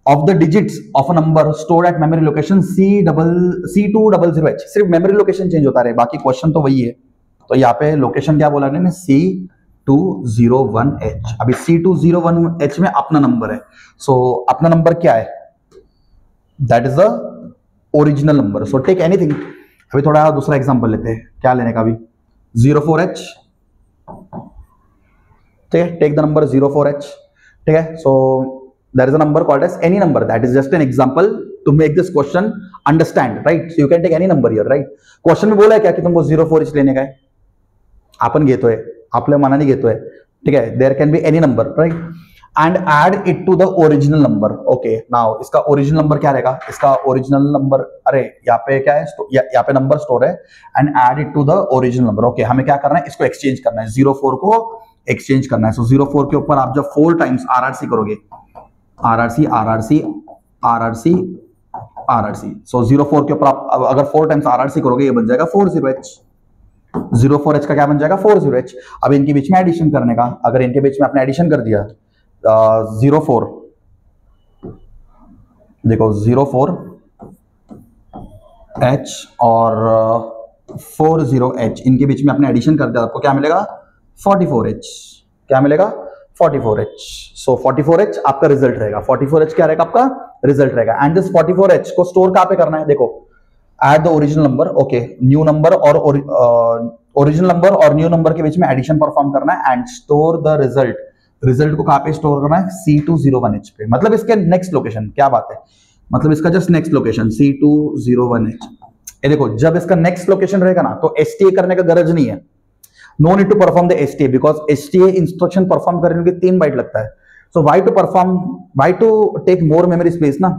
of the digits of a number stored at memory location C200H। सिर्फ मेमोरी लोकेशन चेंज होता रहे, बाकी question तो वही है। तो यहाँ पे लोकेशन क्या बोला मैंने? C201H। अभी C201H में अपना नंबर है। सो अपना नंबर क्या है? That is the original number. So take anything. अभी थोड़ा दूसरा एग्जांपल लेते हैं, क्या लेने का? अभी 04H, ठीक है। टेक द नंबर 04H, ठीक है। सो there is a number called as any number, that is just an example to make this question understand, right? So you can take any number here, right? Question में बोला है क्या कि तुमको 04H लेने का है, आपण घेतोय, आपल्या मनाने घेतोय, ठीक है। there can be any number, right? and add it to the original number. Okay, now इसका ओरिजिनल नंबर क्या रहेगा? इसका ओरिजिनल नंबर, अरे यहाँ पे क्या है? यहाँ पे नंबर स्टोर है, and add it to the original number. Okay, हमें क्या करना है? इसको एक्सचेंज करना है, 04 को एक्सचेंज करना है। सो 04 के ऊपर आप जब 4 टाइम्स RRC करोगे, RRC, सो 04 के ऊपर आप अगर 4 टाइम्स RRC करोगे, ये बन जाएगा 40H। 04H का क्या बन जाएगा? 40H। अब इनके बीच में एडिशन करने का, अगर इनके बीच में आपने एडिशन कर दिया 04, देखो 04H और 40H, इनके बीच में आपने एडिशन कर दिया, आपको क्या मिलेगा? 44H। क्या मिलेगा? 44H। सो 44H आपका रिजल्ट रहेगा। 44H क्या रहेगा? आपका रिजल्ट रहेगा। एंड दिस 44H को स्टोर कहां पे करना है? देखो, add the original number. Okay, new number और ओरिजिनल नंबर और न्यू नंबर के बीच में एडिशन परफॉर्म करना है and store the result. Result को कहां पे स्टोर करना है? C201H पे, मतलब इसके नेक्स्ट लोकेशन। क्या बात है, मतलब इसका जस्ट नेक्स्ट लोकेशन C201H। ये देखो, जब इसका नेक्स्ट लोकेशन रहेगा ना तो एसटीए करने का गरज नहीं है, no need to perform the STA, because STA instruction perform करने के 3 बाइट लगता है। So why to take more memory space ना,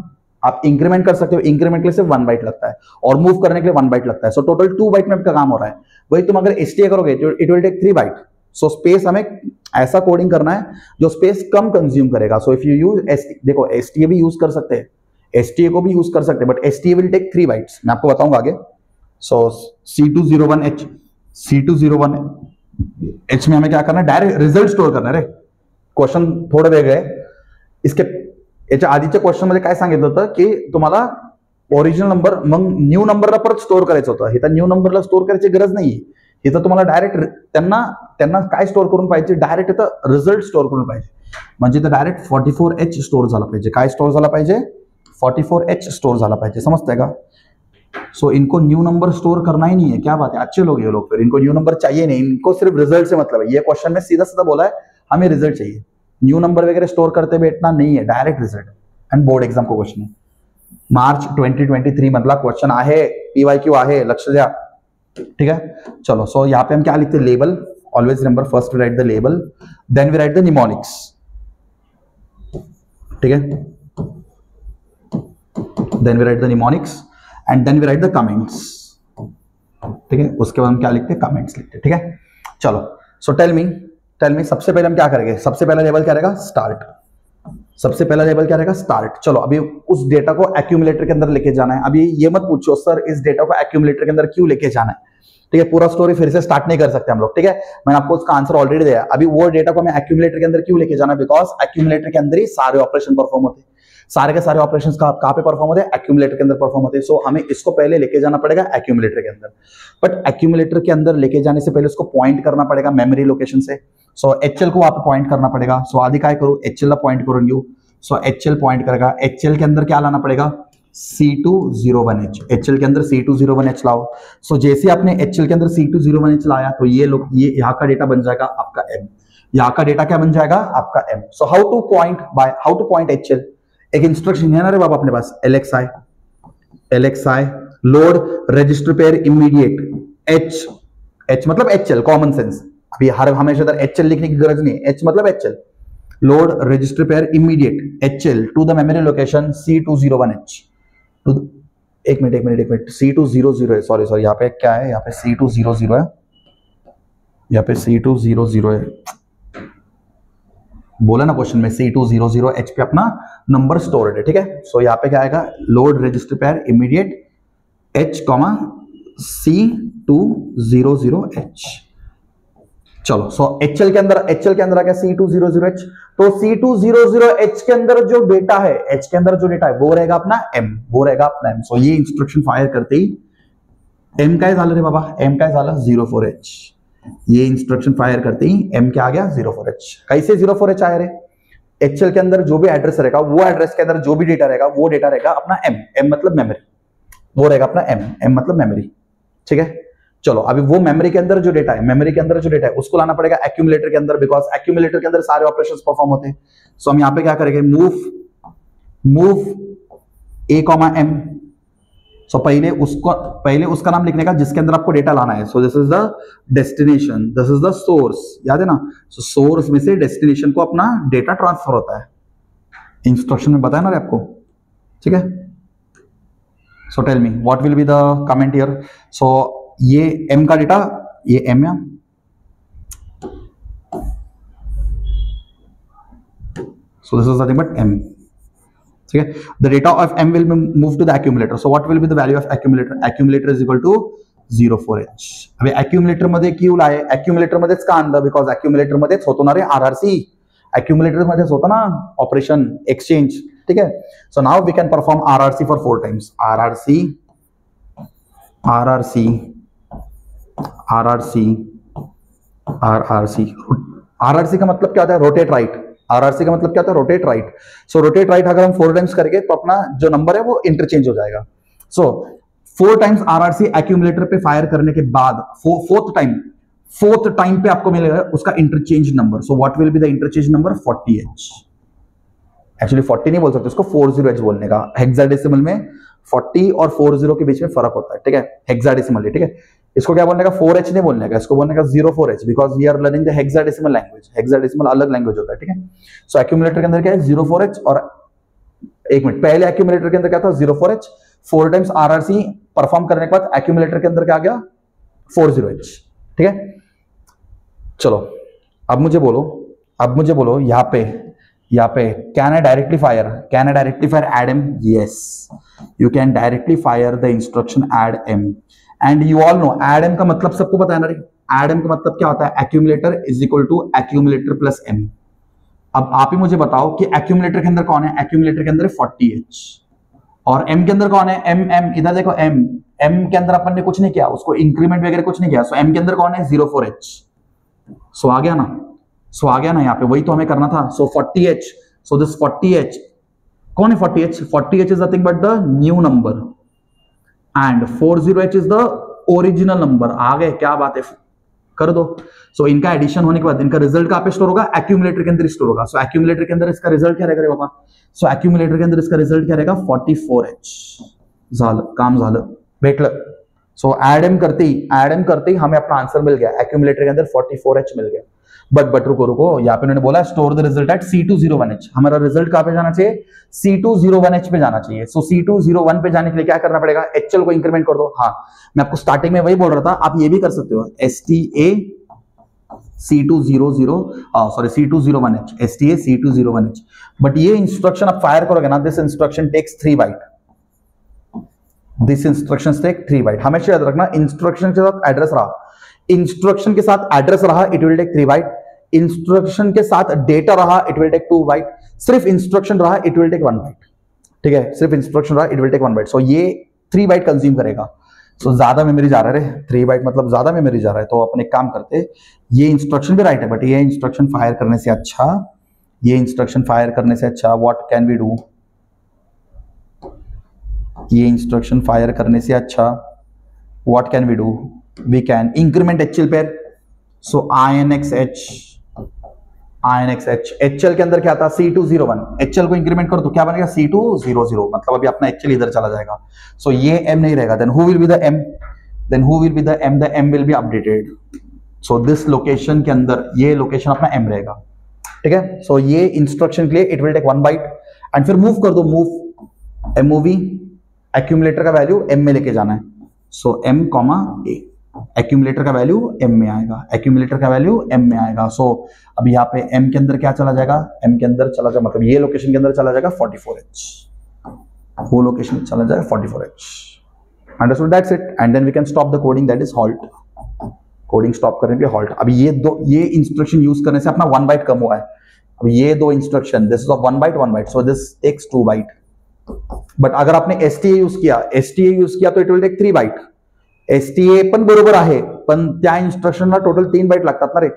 आप इंक्रीमेंट कर सकते हो, इंक्रीमेंट के लिए सिर्फ 1 बाइट लगता है और मूव करने के लिए 1 बाइट लगता है। सो टोटल 2 बाइट में आपका काम हो रहा है। वही तुम अगर एसटीए करोगे it will take 3 byte. So space हमें ऐसा कोडिंग करना है जो स्पेस कम कंज्यूम करेगा। सो इफ यू यूज देखो एसटीए भी यूज कर सकते हैं, एसटीए को भी यूज कर सकते हैं, but STA will take 3 bytes, मैं आपको बताऊंगा आगे। सो C201H C201H में हमें क्या करना है, डायरेक्ट रिजल्ट स्टोर करना है रे। क्वेश्चन थोडे वेगळे आहे, इसके याच्या आधीच्या क्वेश्चन मध्ये काय सांगितलं होतं की तुम्हाला ओरिजिनल नंबर मग न्यू नंबरला परत स्टोर करायचं होतं, इथं न्यू नंबरला स्टोर करायची गरज नाहीये, इथं तुम्हाला डायरेक्ट त्यांना काय स्टोर करून पाहिजे, डायरेक्ट इथं रिझल्ट स्टोर करून पाहिजे, म्हणजे इथं डायरेक्ट 44H स्टोर झाला पाहिजे। काय स्टोर झाला पाहिजे, 44H स्टोर झाला पाहिजे, समझते का। सो इनको न्यू नंबर स्टोर करना ही नहीं है, क्या बात है, अच्छे लोग ये लोग, फिर इनको न्यू नंबर चाहिए नहीं, इनको सिर्फ रिजल्ट से मतलब है। ये क्वेश्चन में सीधा सीधा बोला है हमें रिजल्ट चाहिए, न्यू नंबर वगैरह स्टोर करते बैठना नहीं है, direct result. And board exam को क्वेश्चन है मार्च 2023 मधला क्वेश्चन आहे, PYQ आहे, लक्ष द्या, ठीक है। चलो सो यहाँ पे हम क्या लिखते हैं, label, always remember first we write the label, then we write the mnemonics, ठीक है, then we write the mnemonics and then we write the comments, ठीक है। उसके बाद हम क्या लिखते हैं, कमेंट्स लिखते हैं, ठीक है। चलो सो टेल मी सबसे पहले हम क्या करेंगे, सबसे पहला लेवल क्या रहेगा, स्टार्ट, सबसे पहला लेवल क्या रहेगा, स्टार्ट। चलो अभी उस डेटा को एक्यूमुलेटर के अंदर लेके जाना है। अभी ये मत पूछो सर इस डेटा को एक्यूमुलेटर के अंदर क्यों लेके जाना है, ठीक है, पूरा स्टोरी फिर से स्टार्ट नहीं कर सकते हम लोग, ठीक है, मैंने आपको उसका आंसर ऑलरेडी दिया। अभी वो डेटा को हमें एक्यूमुलेटर के अंदर क्यों लेके जाना है, बिकॉज एक्यूमुलेटर के अंदर ही सारे ऑपरेशन परफॉर्म होते हैं, सारे के सारे ऑपरेशंस कहां पे परफॉर्म होते हैं, एक्यूमुलेटर के अंदर परफॉर्म होते हैं। सो हमें इसको पहले लेके जाना पड़ेगा एक्यूमुलेटर के अंदर, बट एक्यूमुलेटर के अंदर लेके जाने से पहले उसको पॉइंट करना पड़ेगा मेमोरी लोकेशन से। सो HL को वहां पे पॉइंट करना पड़ेगा। सो आदि काय करू, HL ला पॉइंट करून घेऊ। सो HL पॉइंट करेगा, HL के अंदर क्या लाना पड़ेगा, C201H, HL के अंदर C201H लाओ। सो जैसे आपने HL के अंदर C201H लाया तो ये यहाँ का डेटा बन जाएगा आपका M, यहाँ का डेटा क्या बन जाएगा आपका M। So how two point HL, एक इंस्ट्रक्शन है ना रे बाबा अपने पास, LXI load register pair immediate, H मतलब HL, कॉमन सेंस, अभी हमेशा इधर HL लिखने की गरज नहीं है, H मतलब HL, load register pair immediate HL to the memory location C201H, एक मिनट C200 है, सॉरी यहाँ पे क्या है, यहाँ पे C200 है, यहाँ पे C200 है, बोला ना क्वेश्चन में C200H पे अपना नंबर स्टोर्ड है, ठीक है। सो यहाँ पे क्या आएगा, load register pair immediate H, C200H। चलो सो HL के अंदर आ गया C200H, तो C200H के अंदर जो डेटा है, H के अंदर जो डेटा है वो रहेगा अपना M, सो ये इंस्ट्रक्शन फायर करते ही M काय झालं रे बाबा, M काय झालं 04H, ये इंस्ट्रक्शन फायर करते ही M क्या आ गया 04H। कैसे 04H आया रे, HL के अंदर जो भी एड्रेस रहेगा वो एड्रेस के अंदर जो भी डेटा रहेगा वो डेटा रहेगा अपना M मतलब मेमोरी, वो रहेगा अपना M मतलब मेमोरी, ठीक है। चलो अभी वो मेमोरी के अंदर जो डेटा है, उसको लाना पड़ेगा एक्यूमुलेटर के अंदर, बिकॉज एक्यूमुलेटर के अंदर सारे ऑपरेशंस परफॉर्म होते हैं। सो हम यहाँ पे क्या करेंगे, मूव A, M। सो पहले उसका नाम लिखने का जिसके अंदर आपको डेटा लाना है। सो this is the destination, this is the source, याद है ना। सो सोर्स में से डेस्टिनेशन को अपना डेटा ट्रांसफर होता है, इंस्ट्रक्शन में बताया ना आपको, ठीक है। So tell me what will be the comment here. So ये M का डेटा, ये M है, so this is nothing but M, ठीक है। The data of M will be moved to the accumulator. So what will be the value of accumulator? Accumulator is equal to 04H. अभी accumulator मध्ये क्यों लाए, accumulator मध्येच का आणलं, because accumulator मध्येच होतो ना रे RRC, accumulator मध्येच होतं ना ऑपरेशन एक्सचेंज, ठीक है। So now we can perform RRC for 4 times, RRC का मतलब क्या होता है, रोटेट राइट, RRC का मतलब क्या होता है, रोटेट राइट। सो रोटेट राइट अगर हम 4 टाइम्स करेंगे तो अपना जो नंबर है वो इंटरचेंज हो जाएगा। सो 4 टाइम्स RRC एक्यूमुलेटर पे फायर करने के बाद फोर्थ टाइम पे आपको मिलेगा उसका interchange number. So what will be the interchange number, 40H, actually 40 नहीं बोल सकते उसको, 40H बोलने का, हेक्साडेसिमल में 40 और 40 के बीच में फर्क होता है, ठीक है, हेक्साडेसिमली, ठीक है। इसको क्या बोलने का, 4H नहीं बोलने का, इसको बोलने का 04H, because we are learning the hexadecimal language. Hexadecimal अलग लैंग्वेज होता है, ठीक है। सो एक्यूमुलेटर के अंदर क्या है, 04H, और एक मिनट, पहले एक्यूमुलेटर के अंदर क्या था, 04H, 4 टाइम्स RRC परफॉर्म करने के बाद एक्यूमुलेटर के अंदर क्या आ गया, 40H, ठीक है। चलो अब मुझे बोलो यहाँ पे can I directly fire add m? Yes, you can directly fire the instruction add m, and you all know add m का मतलब सबको पता है ना, add m का मतलब क्या होता है, accumulator is equal to accumulator plus m। अब आप ही मुझे बताओ कि accumulator के अंदर कौन है, accumulator के अंदर 40H, और m के अंदर कौन है, m, इधर देखो m के अंदर अपन ने कुछ नहीं किया, उसको इंक्रीमेंट वगैरह कुछ नहीं किया, सो m के अंदर कौन है, 04H। सो आ गया ना यहाँ पे, वही तो हमें करना था। सो 40H, सो दिस 40H, कौन है 40H? 40H is nothing but the new number and 40H is the original number. आ गए, क्या बात है, कर दो। सो इनका एडिशन होने के बाद इनका रिजल्ट कहां पे स्टोर होगा, एक्यूमुलेटर के अंदर स्टोर होगा। सो एक्यूमुलेटर के अंदर इसका रिजल्ट क्या रहेगा रे बाबा, सो एक्यूमुलेटर के अंदर इसका रिजल्ट क्या रहेगा, 44H। झालं, काम झालं, भेटलं। सो एड एम करते ही हमें अपना आंसर मिल गया, एक्यूमुलेटर के अंदर 44H मिल गया। बट रुको, यहाँ पे उन्होंने बोला store the result eight C201H। हमारा रिजल्ट कहां पे जाना चाहिए, C201H पे जाना चाहिए। सो C201 पे जाने के लिए क्या करना पड़ेगा, HL को इंक्रीमेंट कर दो। हाँ, मैं आपको स्टार्टिंग में वही बोल रहा था, आप ये भी कर सकते हो, STA C201H, STA C201H। But ये इंस्ट्रक्शन आप फायर करोगे ना, this instruction takes 3 byte, this instruction take 3 byte. हमेशा याद रखना, इंस्ट्रक्शन के साथ एड्रेस रहा, it will take 3 byte. Instruction के साथ डेटा रहा, इट विल टेक 2 बाइट। सिर्फ इंस्ट्रक्शन रहा, इट विल टेक 1 बाइट, ठीक है, सिर्फ इंस्ट्रक्शन रहा, it will take 1 byte. So ये 3 बाइट कंज्यूम करेगा। सो ज्यादा मेमोरी जा रहा है, 3 बाइट मतलब ज्यादा मेमोरी जा रहा है। तो अपन एक काम करते, ये इंस्ट्रक्शन भी राइट है, बट ये इंस्ट्रक्शन फायर करने से अच्छा व्हाट कैन वी डू, ये इंस्ट्रक्शन फायर करने से अच्छा what can we do, we can increment HL pair. So INXH, HL के अंदर क्या था, C201, HL को इंक्रीमेंट करो तो क्या बनेगा, C200, मतलब अभी अपना HL इधर चला जाएगा। सो ये M नहीं रहेगा, then who will be the M, the M will be updated. So this location के अंदर ये लोकेशन अपना M रहेगा, ठीक है। सो ये इंस्ट्रक्शन के लिए it will take 1 byte, and फिर मूव कर दो, MOV, एक्यूमुलेटर का वैल्यू M में लेके जाना है। सो M, A, एक्यूमुलेटर का वैल्यू M में आएगा, सो अब यहाँ पे M के अंदर क्या चला जाएगा, मतलब ये लोकेशन के अंदर चला जाएगा 44H, वो लोकेशन चला जाएगा 44H। Understood, that's it, and then we can stop the coding, that is halt. Coding stop करने के लिए हॉल्ट। अब ये इंस्ट्रक्शन यूज करने से अपना 1 बाइट कम हुआ है। अब ये 2 instruction, this is of 1 byte, so this takes 2 byte. But अगर आपने STA यूज किया तो it will take 3 byte. STA पण बरोबर आहे, पण त्या इंस्ट्रक्शनला टोटल 3 बाइट लागतात ना रे।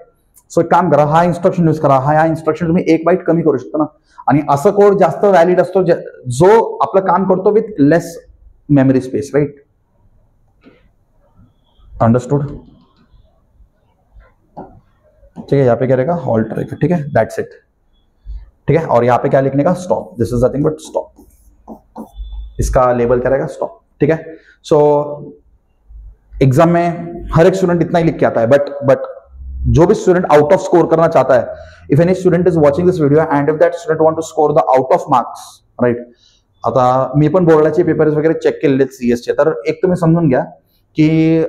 सो एक काम करा, हा इंस्ट्रक्शन यूज करा, हा इंस्ट्रक्शन तुम्ही 1 बाइट कमी करू शकता ना, आणि असं कोड जास्त व्हॅलिड असतो जो आपलं काम करतो with less memory space, right? Understood, ठीक है। यहाँ पे क्या रहेगा, हॉल्ट रहेगा, ठीक है, दैट्स इट, ठीक है। और यहाँ पे क्या लिखने का, stop, this is nothing but stop, इसका लेबल क्या रहेगा, स्टॉप, ठीक है। सो एग्जाम में हर एक स्टूडेंट इतना ही लिख के आता है, बट जो भी स्टूडेंट आउट ऑफ स्कोर करना चाहता है, if any student is watching this video and if that student want to score the out of marks, right? आता मी पण बोर्डाचे पेपर्स वगैरे चेक केलेले CS चे, तर एक तुम्ही समजून घ्या की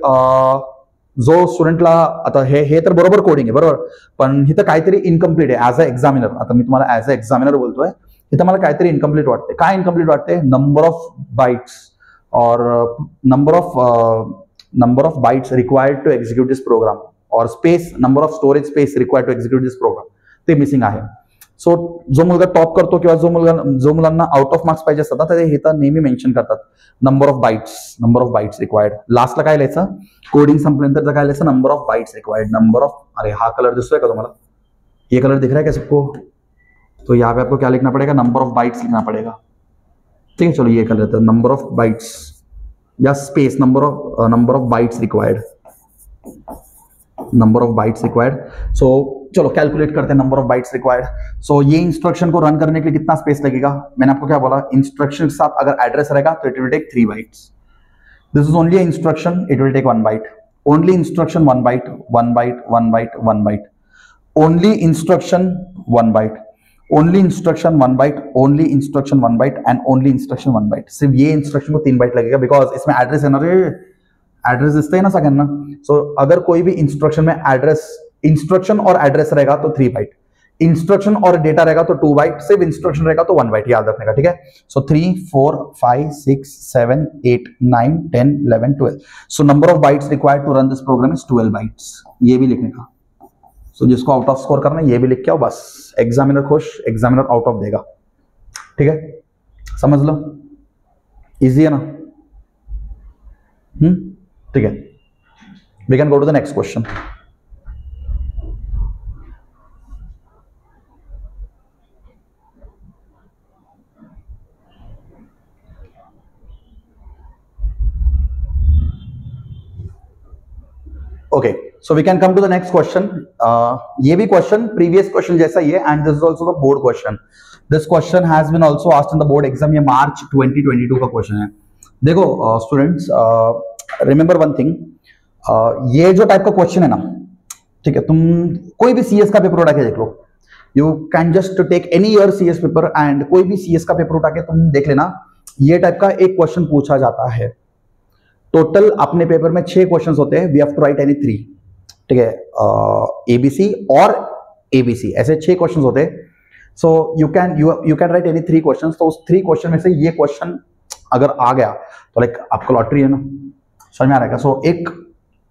जो स्टुडंटला आता हे तर बरोबर कोडिंग आहे, बरोबर, पण इथं काहीतरी इनकम्प्लीट आहे ऍज अ एक्झामिनर. आता मी तुम्हाला ऍज अ एक्झामिनर बोलतोय, इथं मला काहीतरी इनकम्प्लीट वाटते. काय इनकम्प्लीट वाटते? नंबर ऑफ बाइट्स और number of bytes required to execute this program और space, number of storage space required to execute this program, ते मिसिंग आहे. सो जो मुलगा टॉप करतो किंवा जो मुलांना आउट ऑफ मार्क्स पाहिजे असतात ते इथं नेहमी मेन्शन करतात नंबर ऑफ बाइट्स रिक्वायर्ड. लास्टला काय लिहायचं, कोडिंग संपल्यानंतर काय लिहायचं, number of bytes required, number of, अरे हा कलर दिसतोय का तुम्हाला, ये कलर दिख रहा है क्या सबको? तो यहाँ पे आपको क्या लिखना पड़ेगा, नंबर ऑफ बाइट्स लिखना पड़ेगा. ठीक है, चलो ये कर लेते हैं, नंबर ऑफ बाइट्स या space, number of bytes required. Number of bytes required. So चलो कैलकुलेट करते हैं number of bytes required. So ये इंस्ट्रक्शन को रन करने के लिए कितना स्पेस लगेगा, मैंने आपको क्या बोला, इंस्ट्रक्शन के साथ अगर एड्रेस रहेगा तो it will take 3 bytes. This is only instruction, it will take 1 byte. Only instruction 1 byte, 1 byte, 1 byte, 1 byte. Only instruction 1 byte, only instruction 1 byte, only instruction 1 byte and only instruction 1 byte. सिर्फ ये instruction को 3 bite लगेगा, because इसमें address है ना रे, address दिखता है ना सगन। सो अगर कोई भी इंस्ट्रक्शन में एड्रेस, इंस्ट्रक्शन और एड्रेस रहेगा तो 3 बाइट, इंस्ट्रक्शन और डेटा रहेगा तो 2 बाइट, सिर्फ इंस्ट्रक्शन रहेगा तो 1 बाइट, याद रखने का, ठीक है। सो 3, 4, 5, 6, 7, 8, 9, 10, 11, 12। So number of bytes required to run this program is 12 bytes. ये भी लिखने का। सो जिसको आउट ऑफ स्कोर करना है ये भी लिख के आओ, बस एग्जामिनर खुश, एग्जामिनर आउट ऑफ देगा, ठीक है, समझ लो, इजी है ना। ठीक है, we can go to the next question. Okay, so we can come to the next question. ये भी क्वेश्चन प्रीवियस क्वेश्चन जैसा ही है and this is also the board question. This question has been also asked in the board exam. ये मार्च 2022 का question है। देखो स्टूडेंट्स, रिमेंबर वन थिंग, ये जो टाइप का क्वेश्चन है ना, ठीक है, तुम कोई भी सीएस का पेपर उठा के देख लो, you can just take any year CS paper and कोई भी सीएस का पेपर उठा के तुम देख लेना, ये टाइप का एक क्वेश्चन पूछा जाता है। टोटल अपने पेपर में 6 क्वेश्चंस होते हैं, we have to write any 3, ठीक है, एबीसी और एबीसी, ऐसे 6 क्वेश्चंस होते हैं। So you can write any 3 questions. तो उस 3 क्वेश्चन में से ये क्वेश्चन अगर आ गया तो लाइक आपका लॉटरी है ना, समझ में आ रहेगा। सो एक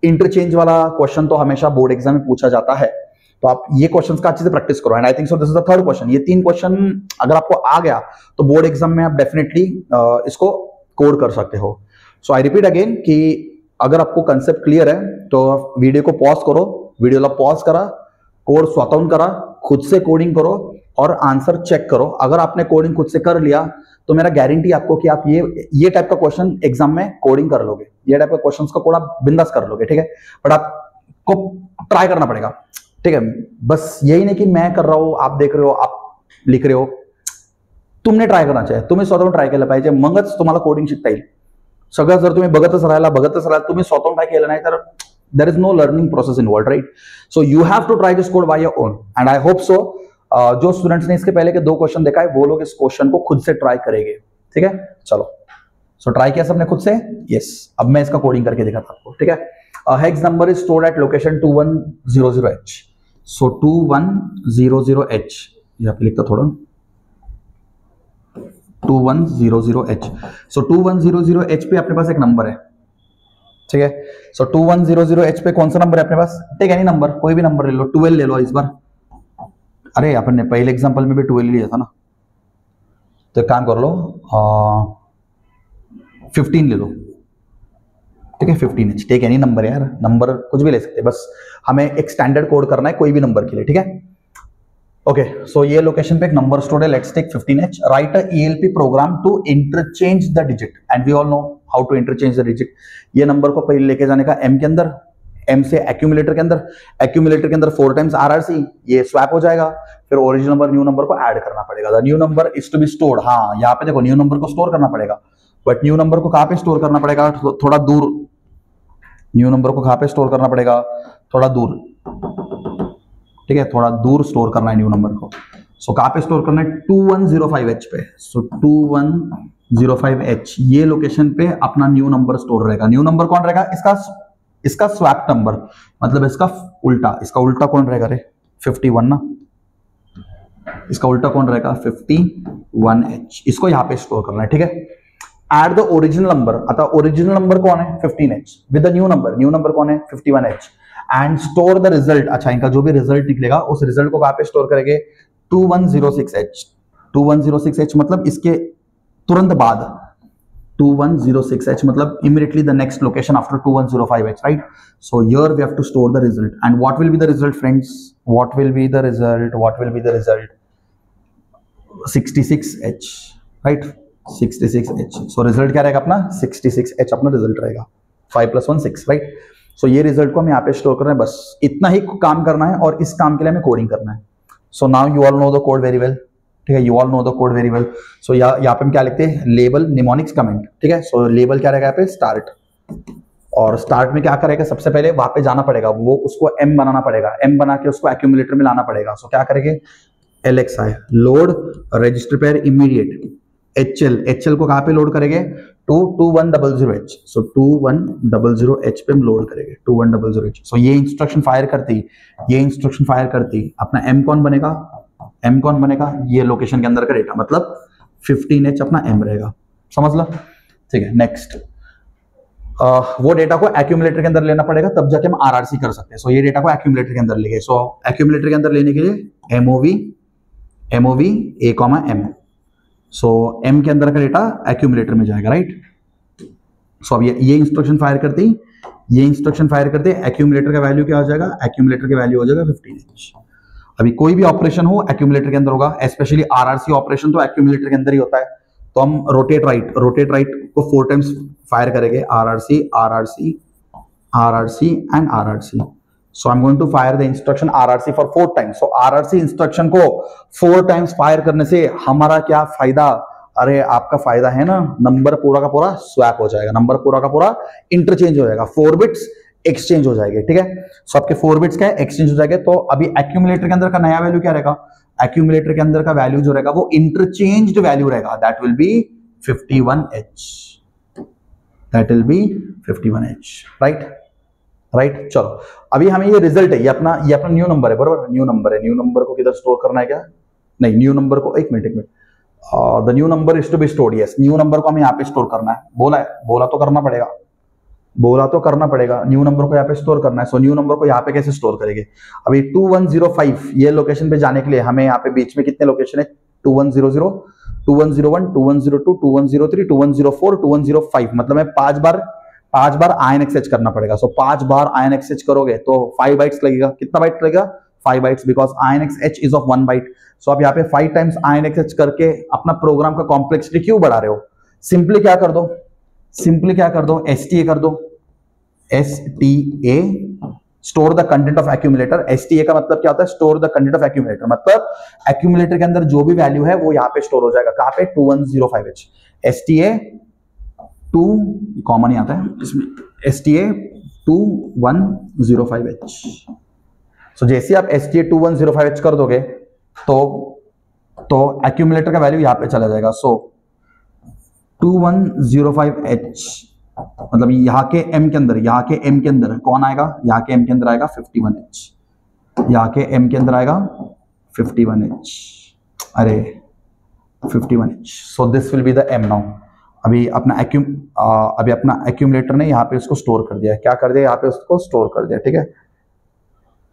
इंटरचेंज वाला क्वेश्चन तो हमेशा बोर्ड एग्जाम में पूछा जाता है, तो आप ये क्वेश्चंस का अच्छे से प्रैक्टिस करो। And I think so this is the third question. ये 3 क्वेश्चन अगर आपको आ गया तो बोर्ड एग्जाम में आप डेफिनेटली इसको कोड कर सकते हो। सो आई रिपीट अगेन कि अगर आपको कंसेप्ट क्लियर है तो वीडियो को पॉज करो, वीडियोला पॉज करा, कोड स्वतः करा, खुद से कोडिंग करो और आंसर चेक करो। अगर आपने कोडिंग खुद से कर लिया तो मेरा गारंटी आपको कि आप ये टाइप का क्वेश्चन एग्जाम में कोडिंग कर लोगे, ये टाइप का क्वेश्चंस का कोड आप बिंदास कर लोगे, ठीक है। बट आपको ट्राई करना पड़ेगा, ठीक है। बस यही नहीं कि मैं कर रहा हूं, आप देख रहे हो, आप लिख रहे हो, तुमने ट्राय करना चाहिए, तुम्ही स्वतः ट्राय केलं पाहिजे, मगच तुम्हाला कोडिंग शिकता येईल। सगळं जर तुम्ही बघतच राहिला तुम्ही स्वतः ट्राय केलं नाही तर there is no learning process involve, right. So you have to try this code by your own and I hope so जो स्टूडेंट्स ने इसके पहले के 2 क्वेश्चन देखा है वो लोग इस क्वेश्चन को खुद से ट्राई करेंगे, ठीक है। चलो, सो ट्राई किया सबने खुद से, यस। अब मैं इसका कोडिंग करके दिखाता आपको, ठीक है। Hex number is stored at location 2100H। So 2100H यहाँ पे लिखता थोड़ा 2100H। सो 2100H पे अपने पास एक नंबर है, ठीक है। सो 2100H पे कौन सा नंबर है अपने पास, टेक एनी नंबर, कोई भी नंबर ले लो, 12 ले लो इस बार। अरे अपन ने पहले एग्जांपल में भी 12 लिया था ना, तो एक काम कर लो 15 ले लो, ठीक है। 15H, टेक एनी नंबर यार, नंबर कुछ भी ले सकते हैं, बस हमें एक स्टैंडर्ड कोड करना है कोई भी नंबर के लिए, ठीक है। ओके, सो ये लोकेशन पे एक नंबर स्टोर्ड है, let's take 15H। Write a ELP program to interchange the digit and we all know how to interchange the digit. ये नंबर को पहले लेके जाने का M के अंदर, M से एक्यूमुलेटर के अंदर, एक्यूमुलेटर के अंदर 4 टाइम्स RRC, ये स्वैप हो जाएगा, फिर ओरिजिनल नंबर न्यू नंबर को ऐड करना पड़ेगा। The new number is to be stored, हाँ यहाँ पे देखो न्यू नंबर को स्टोर करना पड़ेगा, बट न्यू नंबर को कहाँ पे स्टोर करना पड़ेगा, थोड़ा दूर। न्यू नंबर को कहाँ पे स्टोर करना पड़ेगा, थोड़ा दूर, ठीक है, थोड़ा दूर स्टोर करना है न्यू नंबर को। सो कहाँ पे स्टोर करना है, 2105H पे। सो 2105H ये लोकेशन पे अपना न्यू नंबर स्टोर रहेगा। न्यू नंबर कौन रहेगा, इसका स्वैप नंबर, मतलब इसका उल्टा कौन रहेगा रे, 51 ना, इसका उल्टा कौन रहेगा 51H। इसको यहाँ पे स्टोर करना है, ठीक है। एड द ओरिजिनल नंबर, आता ओरिजिनल नंबर कौन है 15H with the new number कौन है 51H and store the result. अच्छा, इनका जो भी रिजल्ट निकलेगा उस रिजल्ट को कहाँ पे स्टोर करेंगे, 2106H। 2106H मतलब इसके तुरंत बाद, 2106H मतलब immediately the next location after 2105H, right? So here we have to store the result, and what will be the result, friends? What will be the result? 66H, right? 66H. So result क्या रहेगा अपना 66H अपना result रहेगा, 5 + 1 6, right? सो ये result को हम यहाँ पे स्टोर कर रहे हैं, बस इतना ही काम करना है और इस काम के लिए हमें कोडिंग करना है। So now you all know the code very well, ठीक है, you all know the code very well. So यहाँ पे हम क्या लिखते हैं, लेबल निमोनिक्स कमेंट, ठीक है। सो लेबल क्या रहेगा यहाँ पे, स्टार्ट, और स्टार्ट में क्या करेगा, सबसे पहले वहां पे जाना पड़ेगा, वो उसको एम बनाना पड़ेगा, एम बना के उसको एक्यूमुलेटर में लाना पड़ेगा। सो क्या करेंगे, LXI load register pair immediate, HL को कहाँ पे लोड करेंगे, 2100H। सो 2100H पे हम लोड करेंगे, 2100H। सो ये इंस्ट्रक्शन फायर करती अपना M कौन बनेगा, ये लोकेशन के अंदर का डेटा, मतलब 15H अपना M रहेगा, समझ लो, ठीक है। नेक्स्ट वो डेटा को एक्यूमुलेटर के अंदर लेना पड़ेगा, तब जाके हम RRC कर सकते हैं। सो ये डेटा को एक्यूमुलेटर के अंदर लेंगे। सो एक्यूमुलेटर के अंदर लेने के लिए MOV A, M। So M के अंदर का डेटा एक्यूमुलेटर में जाएगा, राइट। सो अब ये इंस्ट्रक्शन फायर करते एक्यूमुलेटर का वैल्यू क्या हो जाएगा, एक्यूमुलेटर का वैल्यू हो जाएगा 15H। अभी कोई भी ऑपरेशन हो एक्यूमुलेटर के अंदर होगा, स्पेशली RRC ऑपरेशन तो एक्यूमुलेटर के अंदर ही होता है। तो हम रोटेट राइट को 4 टाइम्स फायर करेंगे, RRC and RRC। So I am going to fire the instruction RRC for 4 times. So RRC instruction को 4 टाइम्स फायर करने से हमारा क्या फायदा, अरे आपका फायदा है ना, नंबर पूरा का पूरा स्वैप हो जाएगा, नंबर पूरा का पूरा इंटरचेंज हो जाएगा, 4 बिट्स एक्सचेंज हो जाएंगे, ठीक है। सो आपके 4 बिट्स क्या है, एक्सचेंज हो जाएंगे। तो अभी एक्यूमुलेटर के अंदर का नया वैल्यू क्या रहेगा, एक्यूमुलेटर के अंदर का वैल्यू जो रहेगा वो इंटरचेंज्ड वैल्यू रहेगा, that will be 51H, right. चलो अभी हमें ये रिजल्ट है, ये अपना न्यू नंबर है, बराबर, न्यू नंबर को किधर स्टोर करना है, क्या नहीं, न्यू नंबर को एक minute the new number is to be stored, yes, new number को हमें यहाँ पे स्टोर करना है, बोला तो करना पड़ेगा, न्यू नंबर को यहाँ पे स्टोर करना है। सो न्यू नंबर को यहाँ पे कैसे स्टोर करेंगे, अभी 2105 ये लोकेशन पे जाने के लिए हमें यहाँ पे बीच में कितने लोकेशन है, 2100, 2101, 2102, 2103, 2104, 2105, मतलब मैं 5 बार INXH करना पड़ेगा। सो 5 बार INXH करोगे तो 5 बाइट्स लगेगा, कितना बाइट लगेगा, 5 bytes, because INXH is of 1 byte. So आप यहाँ पे 5 टाइम्स INXH करके अपना प्रोग्राम का कॉम्प्लेक्सिटी क्यों बढ़ा रहे हो, सिंपली क्या कर दो, STA कर दो, STA store the content of accumulator. STA का मतलब क्या होता है, store the content of accumulator, मतलब एक्यूमुलेटर के अंदर जो भी वैल्यू है वो यहाँ पे स्टोर हो जाएगा, कहाँ पे, 2105H। STA 2 कॉमन ही आता है इसमें, STA 2105H। सो जैसे आप STA 2105H कर दोगे तो एक्यूमुलेटर का वैल्यू यहाँ पे चला जाएगा। सो 2105H मतलब यहाँ के M के अंदर कौन आएगा, यहाँ के M के अंदर आएगा 51H, यहाँ के M के अंदर आएगा 51H, अरे 51H। So this will be the M now. अभी अपना एक्यूमुलेटर ने यहाँ पे उसको स्टोर कर दिया, क्या कर दिया, यहाँ पे उसको स्टोर कर दिया, ठीक है।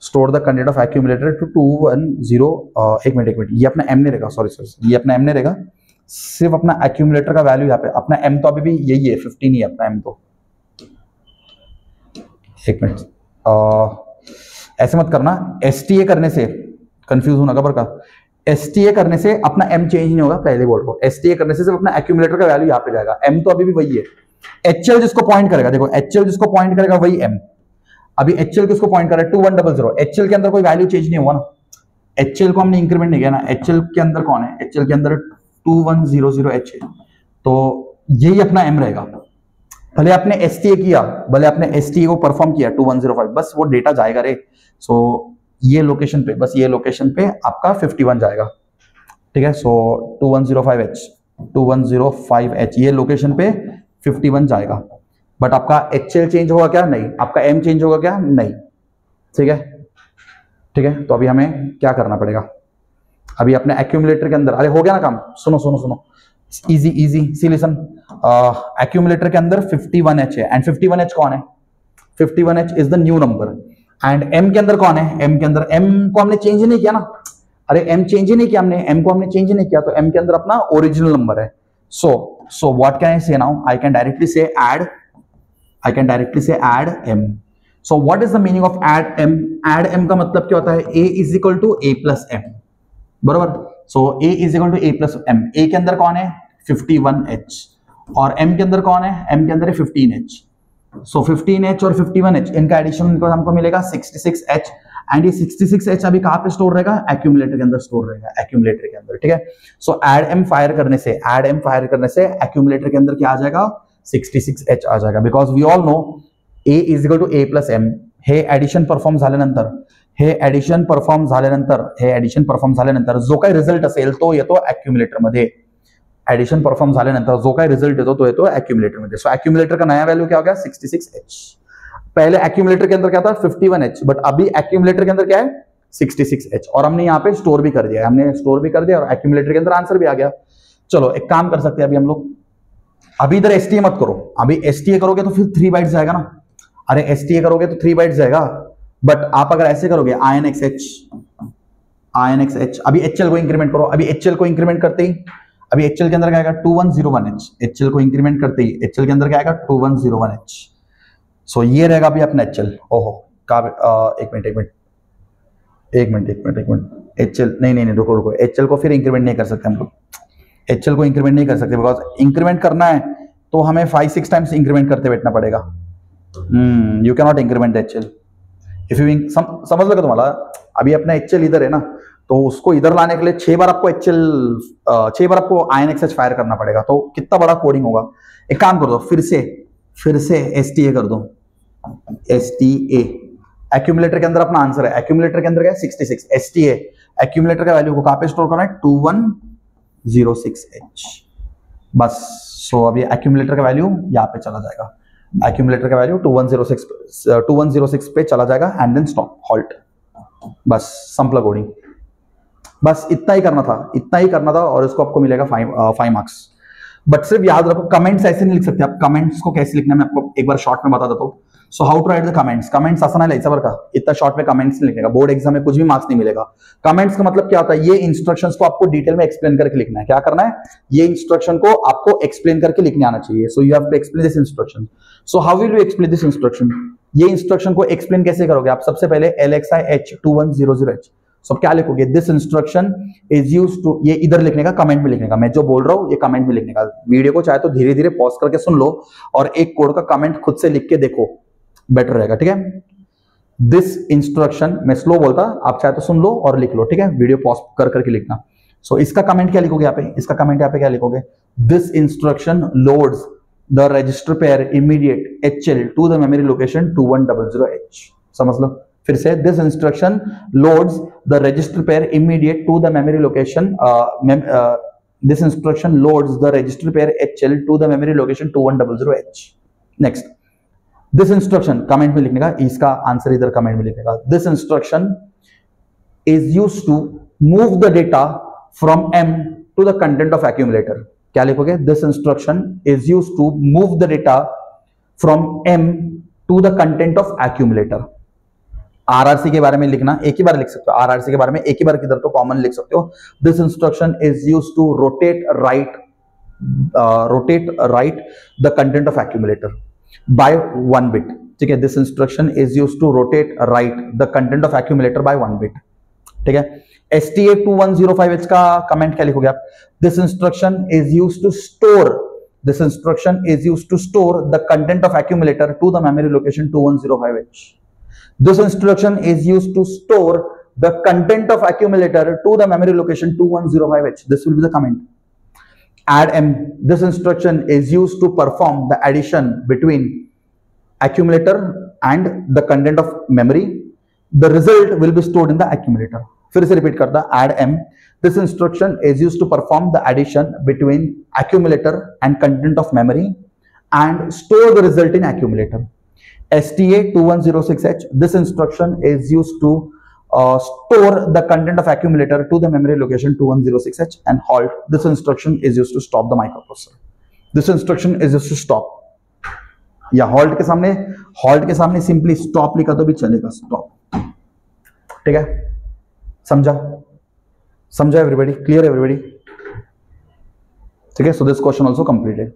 Store the content of accumulator to 210, एक मिनट, ये अपना M नहीं रहेगा, सॉरी, ये अपना M नहीं रहेगा, सिर्फ अपना एक्यूमुलेटर का वैल्यू यहाँ पे, अपना M तो अभी भी यही है, 15 ही है अपना M तो, एक मिनट, ऐसे मत करना, STA करने से कंफ्यूज होना खबर का, STA करने से अपना M चेंज नहीं होगा, पहले बोल रहा हूं, STA करने से सिर्फ अपना एक्यूमुलेटर का वैल्यू यहाँ पे जाएगा, M तो अभी भी वही है। HL जिसको पॉइंट करेगा, देखो HL जिसको पॉइंट करेगा वही M, अभी HL किसको पॉइंट कर रहा है, 2100, HL के अंदर कोई वैल्यू चेंज नहीं हुआ ना, HL को हमने इंक्रीमेंट नहीं किया ना, HL के अंदर कौन है, HL के अंदर 2100H है, तो यही अपना M रहेगा। भले आपने STA किया, भले आपने STA को परफॉर्म किया 2105, बस वो डेटा जाएगा रे। सो ये लोकेशन पे, बस ये लोकेशन पे आपका 51 जाएगा, ठीक है। सो 2105H ये लोकेशन पे 51 जाएगा, बट आपका HL चेंज होगा क्या, नहीं, आपका M चेंज होगा क्या, नहीं, ठीक है। तो अभी हमें क्या करना पड़ेगा, अभी अपने एक्यूमुलेटर के अंदर, अरे हो गया ना काम, सुनो, इजी सी लिसन, एक्यूमुलेटर के अंदर 51H है, एंड 51H कौन है, 51H is the new number, and M के अंदर कौन है, M के अंदर, M को हमने चेंज नहीं किया ना, अरे M चेंज नहीं किया हमने, M को हमने चेंज नहीं किया, तो M के अंदर अपना ओरिजिनल नंबर है। सो व्हाट कैन आई से नाउ, आई कैन डायरेक्टली से add M। So what is the meaning of add M? add M का मतलब क्या होता है, A is equal to A plus M, बराबर। So A is equal to A plus M, A के अंदर कौन है 51H, और M के अंदर कौन है, M के अंदर है 15H, सो 15H और 51H इनका एडिशन हमको मिलेगा 66H, एंड ये 66H अभी कहां पे स्टोर रहेगा, एक्यूमुलेटर के अंदर स्टोर रहेगा, एक्यूमुलेटर के अंदर, ठीक है। सो ऐड एम फायर करने से एक्यूमुलेटर के अंदर क्या आ जाएगा, 66H आ जाएगा, because we all know A is equal to A plus M। हे एडिशन परफॉर्म झाल्यानंतर जो काही रिझल्ट असेल तो येतो एक्यूमुलेटर मध्ये, एडिशन परफॉर्म झाल्यानंतर जो काही रिझल्ट येतो तो येतो एक्यूमुलेटर मध्ये। सो एक्यूमुलेटर का नया वैल्यू क्या हो गया, 66H। पहले एक्यूमुलेटर के अंदर क्या था, 51H, बट अभी एक्यूमुलेटर के अंदर क्या है, 66H, और हमने यहाँ पे स्टोर भी कर दिया, और एक्यूमुलेटर के अंदर आंसर भी आ गया। चलो एक काम कर सकते हैं अभी हम लोग, अभी इधर एसटीए मत करो, अभी एसटीए करोगे तो फिर 3 बाइट्स जाएगा ना, अरे एसटीए करोगे तो 3 बाइट्स जाएगा, बट आप अगर ऐसे करोगे INXH, अभी HL को इंक्रीमेंट करो, अभी HL को इंक्रीमेंट करते ही अभी HL के अंदर क्या आएगा, 2101H, HL को इंक्रीमेंट करते ही HL के अंदर क्या आएगा, 2101H। सो ये रहेगा अभी अपना HL। ओहो एक मिनट HL नहीं रुको, HL को फिर इंक्रीमेंट नहीं कर सकते हम लोग, HL को इंक्रीमेंट नहीं कर सकते, बिकॉज इंक्रीमेंट करना है तो हमें 5-6 टाइम्स इंक्रीमेंट करते बैठना पड़ेगा। You can not increment HL if you समझ लगा तुम्हारा, अभी अपना HL इधर है ना, तो उसको इधर लाने के लिए 6 बार आपको INXH फायर करना पड़ेगा, तो कितना बड़ा कोडिंग होगा। एक काम कर दो, फिर से STA कर दो, STA। एक्यूमुलेटर के अंदर अपना आंसर है, एक्यूमुलेटर के अंदर क्या है, 66, STA एक्यूमुलेटर का वैल्यू को कहां पे स्टोर करना है, 2106H, बस। सो अभी एक्यूमुलेटर का वैल्यू यहाँ पे चला जाएगा, एक्यूमुलेटर का वैल्यू 2106 पे चला जाएगा, एंड देन स्टॉप, हॉल्ट, बस सिंपल कोडिंग, बस इतना ही करना था, और इसको आपको मिलेगा 5 मार्क्स। बट सिर्फ याद रखो, कमेंट्स ऐसे नहीं लिख सकते आप, कमेंट्स को कैसे लिखना है मैं आपको एक बार शॉर्ट में बता देता हूँ। So how to write the comments आसान है लिहाजा का, इतना शॉर्ट में कमेंट्स नहीं लिखने का, बोर्ड एग्जाम में कुछ भी मार्क्स नहीं मिलेगा। कमेंट्स का मतलब क्या होता है, ये इंस्ट्रक्शंस को आपको डिटेल में एक्सप्लेन करके लिखना है, क्या करना है, ये इंस्ट्रक्शन को आपको एक्सप्लेन करके लिखने आना चाहिए। So you have to explain this instruction. So how will you explain this instruction, ये इंस्ट्रक्शन को एक्सप्लेन कैसे करोगे आप, सबसे पहले LXI H2100H, सो क्या लिखोगे, this instruction is used to, ये इधर लिखने का, कमेंट में लिखने का, मैं जो बोल रहा हूं ये कमेंट में लिखने का। वीडियो को चाहे तो धीरे धीरे पॉज करके सुन लो, और एक कोड का कमेंट खुद से लिख के देखो, बेटर रहेगा, ठीक है। दिस इंस्ट्रक्शन, मैं स्लो बोलता, आप चाहे तो सुन लो और लिख लो, ठीक है, वीडियो पॉज कर करके लिखना। सो इसका कमेंट क्या लिखोगे यहाँ पे, इसका कमेंट यहाँ पे क्या लिखोगे, this instruction loads the register pair immediate HL to the memory location 2100H। समझ लो फिर से, this instruction loads the register pair immediate to the memory location, this instruction loads the register pair HL to the memory location 2100H। Next, this instruction comment में लिखने का, इसका answer इधर comment में लिखने का, this instruction is used to move the data from M to the content of accumulator. क्या लिखोगे, this instruction is used to move the data from M to the content of accumulator. RRC के बारे में लिखना, एक ही बार लिख सकते हो, RRC के बारे में एक ही बार किधर तो कॉमन लिख सकते हो। This instruction is used to rotate right the content of accumulator by 1 bit, ठीक है। This instruction is used to rotate right the content of accumulator by 1 bit, ठीक है। STA 2105H का कमेंट क्या लिखोगे आप, this instruction is used to store the content of accumulator to the memory location 2105H। This instruction is used to store the content of accumulator to the memory location 2105H. This will be the comment. Add M. This instruction is used to perform the addition between accumulator and the content of memory. The result will be stored in the accumulator. फिर से repeat करता, add M. This instruction is used to perform the addition between accumulator and content of memory and store the result in accumulator. STA 2106H, this instruction is used to store the content of accumulator to the memory location 2106H, and halt, this instruction is used to stop the microprocessor. This instruction is used to stop, या halt के सामने simply stop लिखा तो भी चलेगा, stop, ठीक है। समझा एवरीबॉडी, क्लियर एवरीबॉडी, ठीक है। So this question also completed.